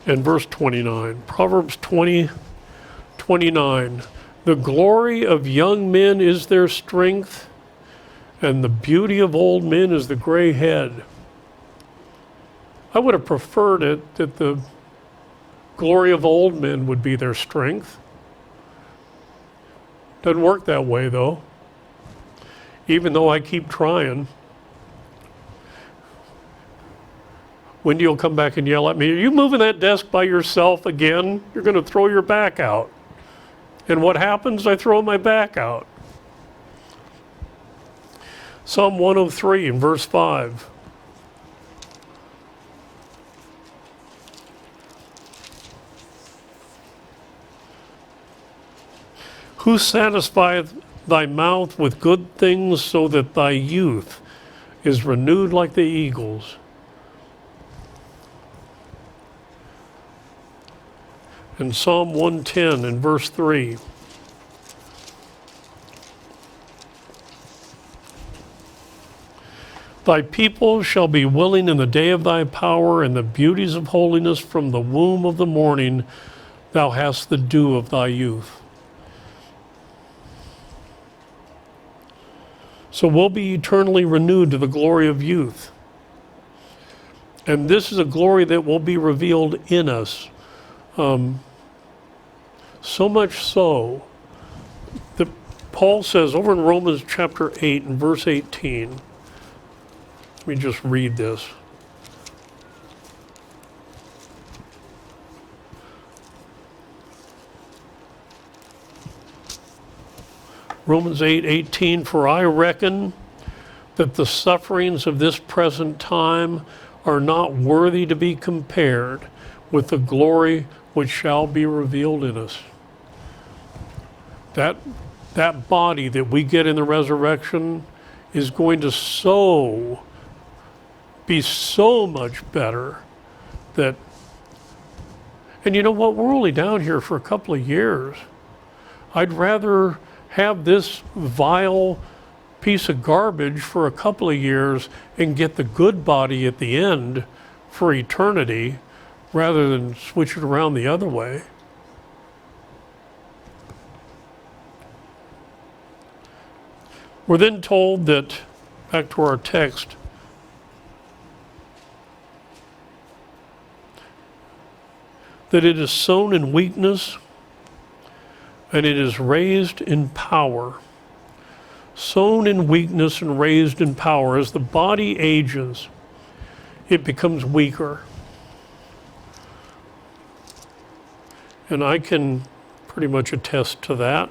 And verse 29, Proverbs 20:29. The glory of young men is their strength, and the beauty of old men is the gray head. I would have preferred it that the glory of old men would be their strength. Doesn't work that way, though. Even though I keep trying. Wendy will come back and yell at me, are you moving that desk by yourself again? You're going to throw your back out. And what happens? I throw my back out. Psalm 103 and verse 5. Who satisfieth thy mouth with good things, so that thy youth is renewed like the eagles? And Psalm 110 and verse 3. Thy people shall be willing in the day of thy power, and the beauties of holiness from the womb of the morning. Thou hast the dew of thy youth. So we'll be eternally renewed to the glory of youth. And this is a glory that will be revealed in us. So much so that Paul says over in Romans chapter 8 and verse 18, let me just read this. Romans 8:18, for I reckon that the sufferings of this present time are not worthy to be compared with the glory which shall be revealed in us. That body that we get in the resurrection is going to be so much better that, and you know what, we're only down here for a couple of years. I'd rather have this vile piece of garbage for a couple of years and get the good body at the end for eternity rather than switch it around the other way. We're then told that, back to our text, that it is sown in weakness and it is raised in power. Sown in weakness and raised in power. As the body ages, it becomes weaker. And I can pretty much attest to that.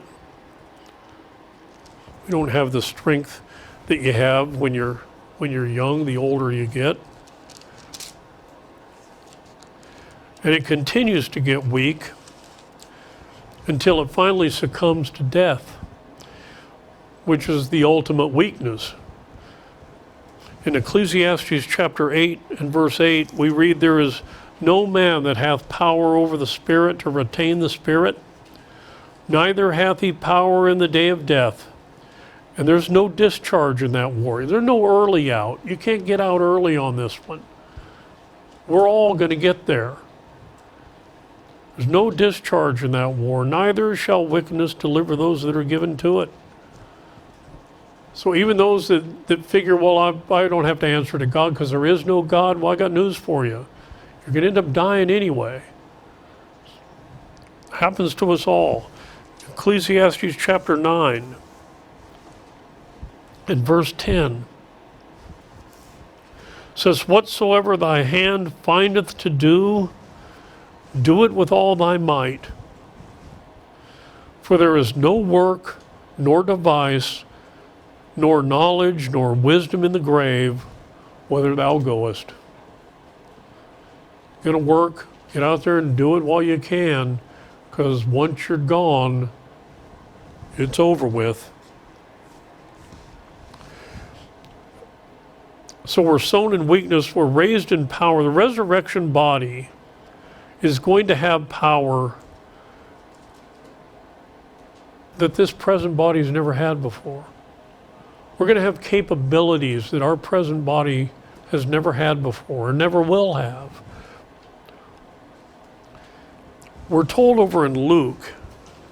You don't have the strength that you have when you're young, the older you get. And it continues to get weak until it finally succumbs to death, which is the ultimate weakness. In Ecclesiastes chapter 8 and verse 8, we read, there is no man that hath power over the spirit to retain the spirit, neither hath he power in the day of death. And there's no discharge in that war. There's no early out. You can't get out early on this one. We're all going to get there. There's no discharge in that war. Neither shall wickedness deliver those that are given to it. So even those that figure, well, I don't have to answer to God because there is no God, well, I got news for you. You're going to end up dying anyway. It happens to us all. Ecclesiastes chapter 9 and verse 10 says, whatsoever thy hand findeth to do, do it with all thy might. For there is no work, nor device, nor knowledge, nor wisdom in the grave, whither thou goest. You're going to work, get out there and do it while you can, because once you're gone, it's over with. So we're sown in weakness, we're raised in power. The resurrection body is going to have power that this present body has never had before. We're going to have capabilities that our present body has never had before and never will have. We're told over in Luke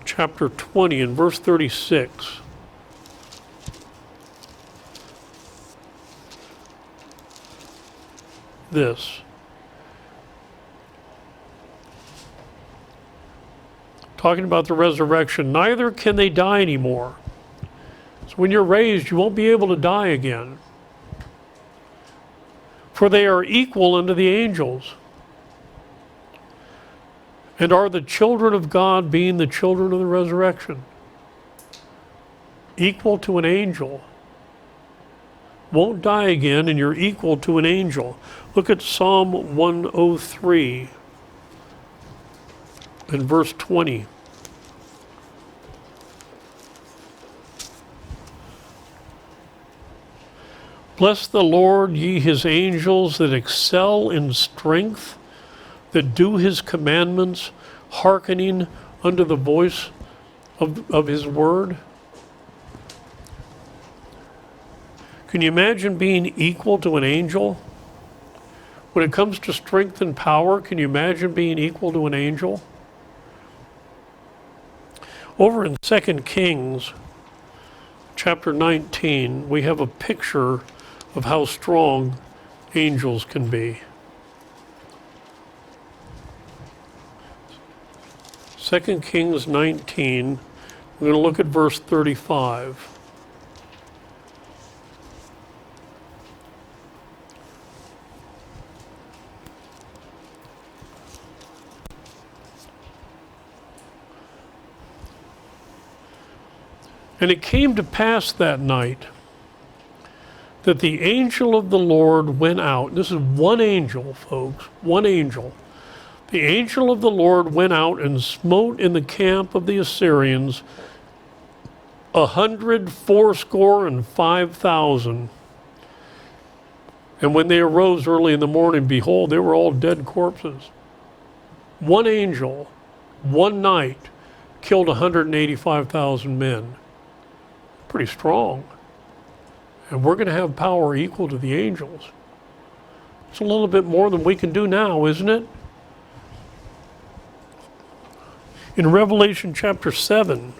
chapter 20 and verse 36, this. Talking about the resurrection, neither can they die anymore. So when you're raised, you won't be able to die again. For they are equal unto the angels, and are the children of God, being the children of the resurrection. Equal to an angel. Won't die again, and you're equal to an angel. Look at Psalm 103 and verse 20. Bless the Lord, ye his angels that excel in strength, that do his commandments, hearkening unto the voice of his word. Can you imagine being equal to an angel? When it comes to strength and power, can you imagine being equal to an angel? Over in 2 Kings, chapter 19, we have a picture of how strong angels can be. 2 Kings 19, we're going to look at verse 35. And it came to pass that night that the angel of the Lord went out. This is one angel, folks, one angel. The angel of the Lord went out and smote in the camp of the Assyrians 185,000. And when they arose early in the morning, behold, they were all dead corpses. One angel, one night, killed 185,000 men. Pretty strong. And we're going to have power equal to the angels. It's a little bit more than we can do now, isn't it? In Revelation chapter 7,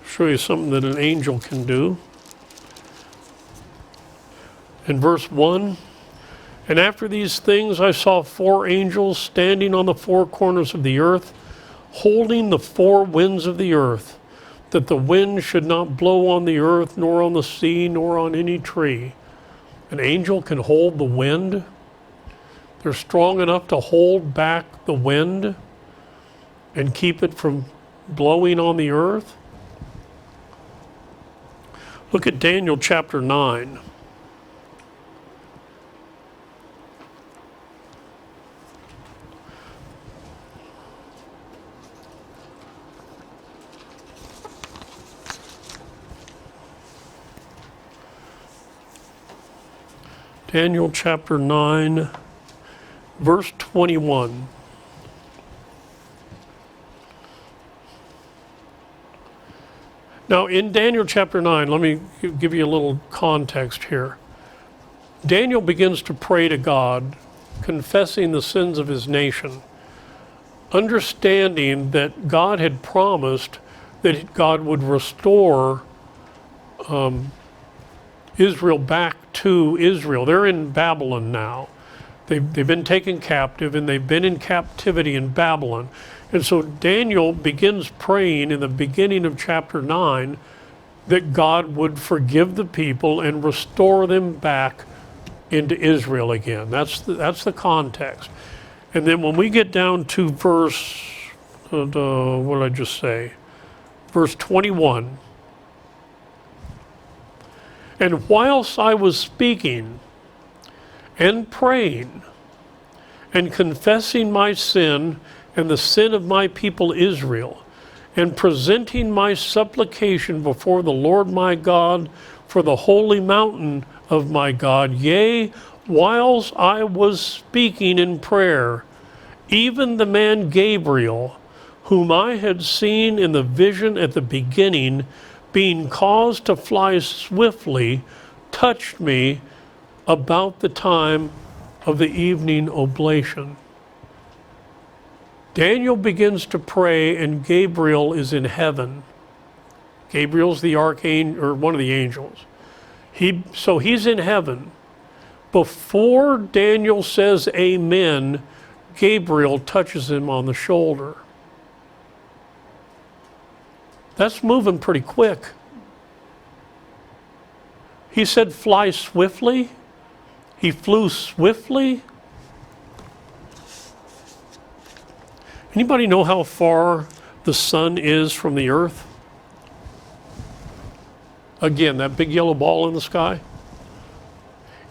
show you something that an angel can do. In verse 1, and after these things I saw 4 angels standing on the 4 corners of the earth, holding the 4 winds of the earth, that the wind should not blow on the earth, nor on the sea, nor on any tree. An angel can hold the wind. They're strong enough to hold back the wind and keep it from blowing on the earth. Look at Daniel chapter 9. Daniel chapter 9, verse 21. Now, in Daniel chapter 9, let me give you a little context here. Daniel begins to pray to God, confessing the sins of his nation, understanding that God had promised that God would restore Israel back to Israel. They're in Babylon now. They've been taken captive, and they've been in captivity in Babylon. And so Daniel begins praying in the beginning of chapter 9 that God would forgive the people and restore them back into Israel again. That's the context. And then when we get down to verse, what did I just say? Verse 21. And whilst I was speaking and praying and confessing my sin and the sin of my people Israel, and presenting my supplication before the Lord my God for the holy mountain of my God, yea, whilst I was speaking in prayer, even the man Gabriel, whom I had seen in the vision at the beginning, being caused to fly swiftly, touched me about the time of the evening oblation. Daniel begins to pray, and Gabriel is in heaven. Gabriel's the archangel, or one of the angels. So he's in heaven. Before Daniel says amen, Gabriel touches him on the shoulder. That's moving pretty quick. He said fly swiftly. He flew swiftly. Anybody know how far the sun is from the earth? Again, that big yellow ball in the sky.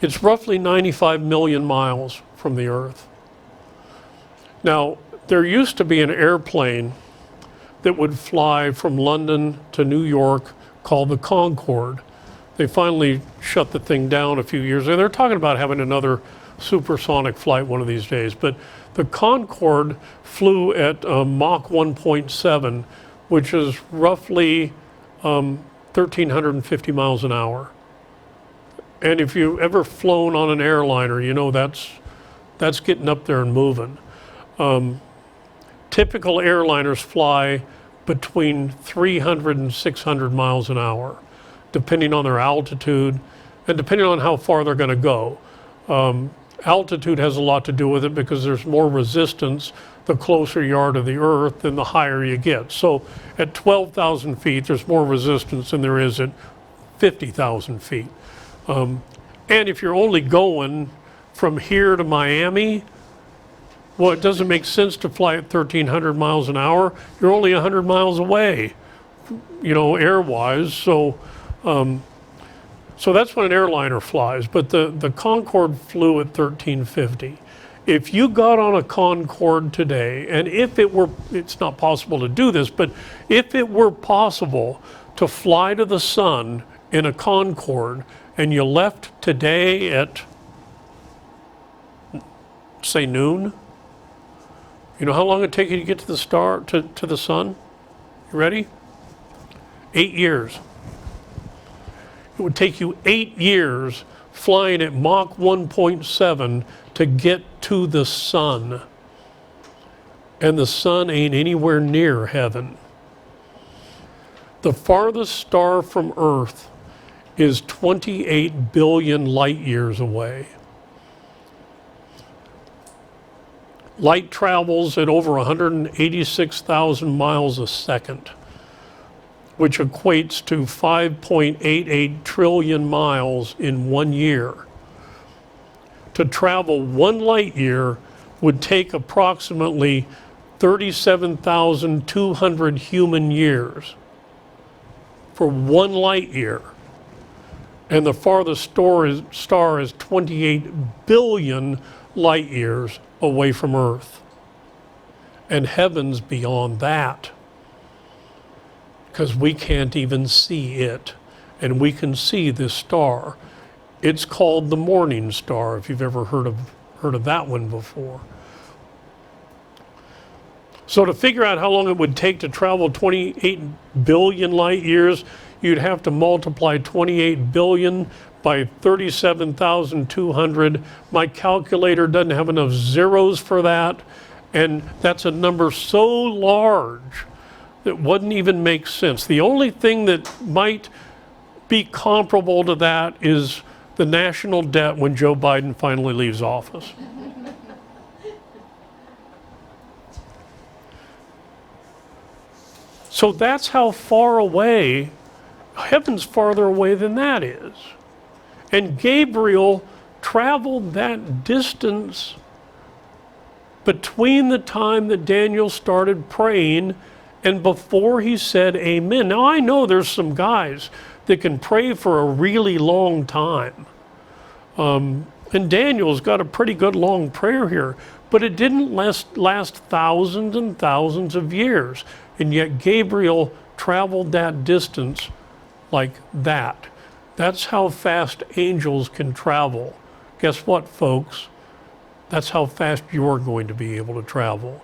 It's roughly 95 million miles from the earth. Now, there used to be an airplane that would fly from London to New York called the Concorde. They finally shut the thing down a few years ago. They're talking about having another supersonic flight one of these days. But the Concorde flew at Mach 1.7 which is roughly 1,350 miles an hour. And if you've ever flown on an airliner, you know that's getting up there and moving. Typical airliners fly between 300 and 600 miles an hour, depending on their altitude and depending on how far they're going to go. Altitude has a lot to do with it because there's more resistance the closer you are to the earth and the higher you get. So at 12,000 feet, there's more resistance than there is at 50,000 feet. And if you're only going from here to Miami, well, it doesn't make sense to fly at 1,300 miles an hour. You're only 100 miles away, you know, air-wise. So that's when an airliner flies. But the Concorde flew at 1,350. If you got on a Concorde today, and if it were, it's not possible to do this, but if it were possible to fly to the sun in a Concorde, and you left today at, say, noon, you know how long it'd take you to get to the star, to the sun? You ready? 8 years. It would take you 8 years flying at Mach 1.7 to get to the sun. And the sun ain't anywhere near heaven. The farthest star from Earth is 28 billion light years away. Light travels at over 186,000 miles a second, which equates to 5.88 trillion miles in 1 year. To travel 1 light year would take approximately 37,200 human years for 1 light year. And the farthest star is 28 billion light years away from Earth. And heaven's beyond that, because we can't even see it. And we can see this star. It's called the morning star, if you've ever heard of that one before. So to figure out how long it would take to travel 28 billion light years, you'd have to multiply 28 billion by 37,200. My calculator doesn't have enough zeros for that, and that's a number so large that wouldn't even make sense. The only thing that might be comparable to that is the national debt when Joe Biden finally leaves office. So that's how far away, heaven's farther away than that is. And Gabriel traveled that distance between the time that Daniel started praying and before he said amen. Now I know there's some guys that can pray for a really long time. And Daniel's got a pretty good long prayer here, but it didn't last thousands and thousands of years. And yet Gabriel traveled that distance like that. That's how fast angels can travel. Guess what, folks? That's how fast you're going to be able to travel.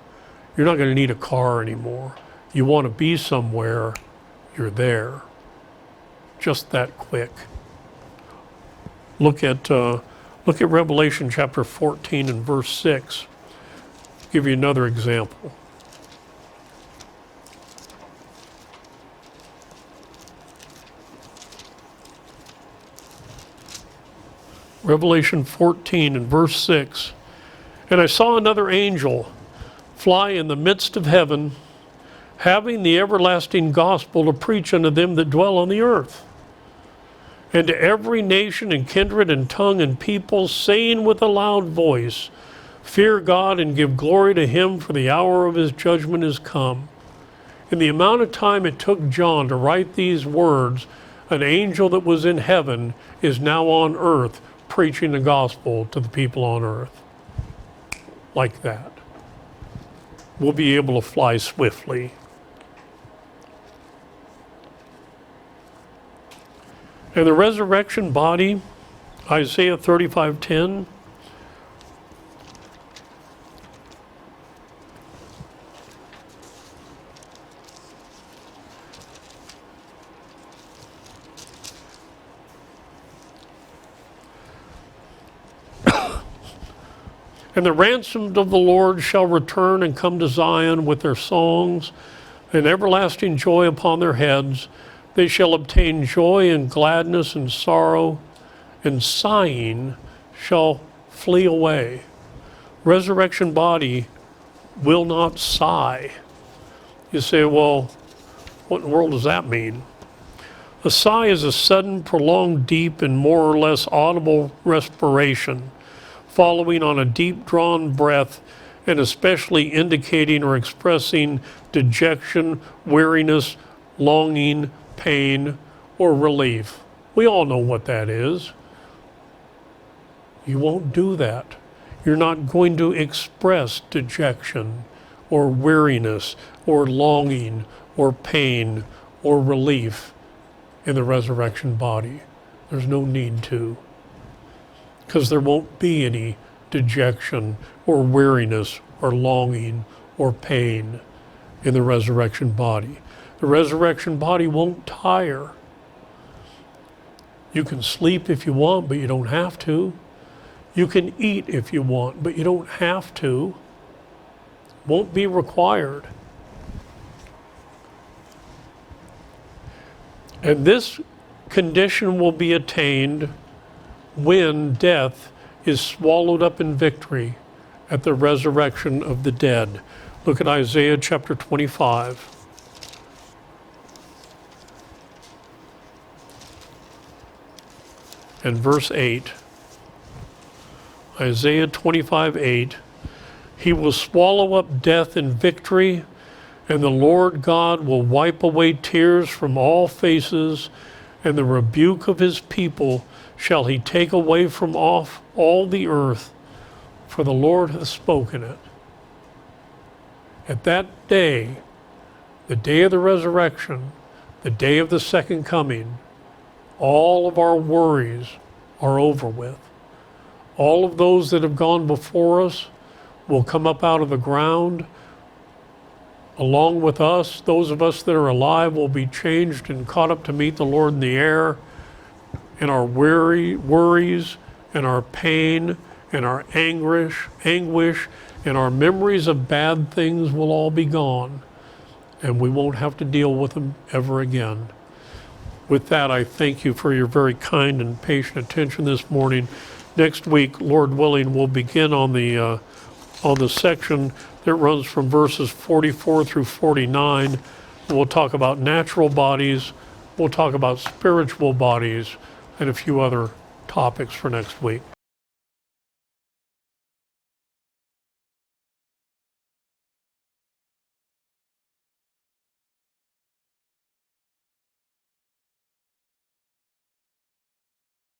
You're not going to need a car anymore. You want to be somewhere, you're there. Just that quick. Look at Revelation chapter 14 and verse 6. I'll give you another example. Revelation 14 and verse 6. And I saw another angel fly in the midst of heaven, having the everlasting gospel to preach unto them that dwell on the earth, and to every nation and kindred and tongue and people, saying with a loud voice, Fear God and give glory to him, for the hour of his judgment is come. In the amount of time it took John to write these words, an angel that was in heaven is now on earth preaching the gospel to the people on earth. Like that. We'll be able to fly swiftly. And the resurrection body, Isaiah 35:10. And the ransomed of the Lord shall return and come to Zion with their songs and everlasting joy upon their heads. They shall obtain joy and gladness, and sorrow and sighing shall flee away. Resurrection body will not sigh. You say, well, what in the world does that mean? A sigh is a sudden, prolonged, deep, and more or less audible respiration, following on a deep-drawn breath, and especially indicating or expressing dejection, weariness, longing, pain, or relief. We all know what that is. You won't do that. You're not going to express dejection or weariness or longing or pain or relief in the resurrection body. There's no need to, because there won't be any dejection or weariness or longing or pain in the resurrection body. The resurrection body won't tire. You can sleep if you want, but you don't have to. You can eat if you want, but you don't have to. Won't be required. And this condition will be attained when death is swallowed up in victory at the resurrection of the dead. Look at Isaiah chapter 25. And verse 8. Isaiah 25:8. He will swallow up death in victory, and the Lord God will wipe away tears from all faces, and the rebuke of his people shall he take away from off all the earth, for the Lord hath spoken it. At that day, the day of the resurrection, the day of the second coming, all of our worries are over with. All of those that have gone before us will come up out of the ground along with us. Those of us that are alive will be changed and caught up to meet the Lord in the air. And our worries and our pain and our anguish and our memories of bad things will all be gone. And we won't have to deal with them ever again. With that, I thank you for your very kind and patient attention this morning. Next week, Lord willing, we'll begin on the section that runs from verses 44 through 49. We'll talk about natural bodies, we'll talk about spiritual bodies, and a few other topics for next week.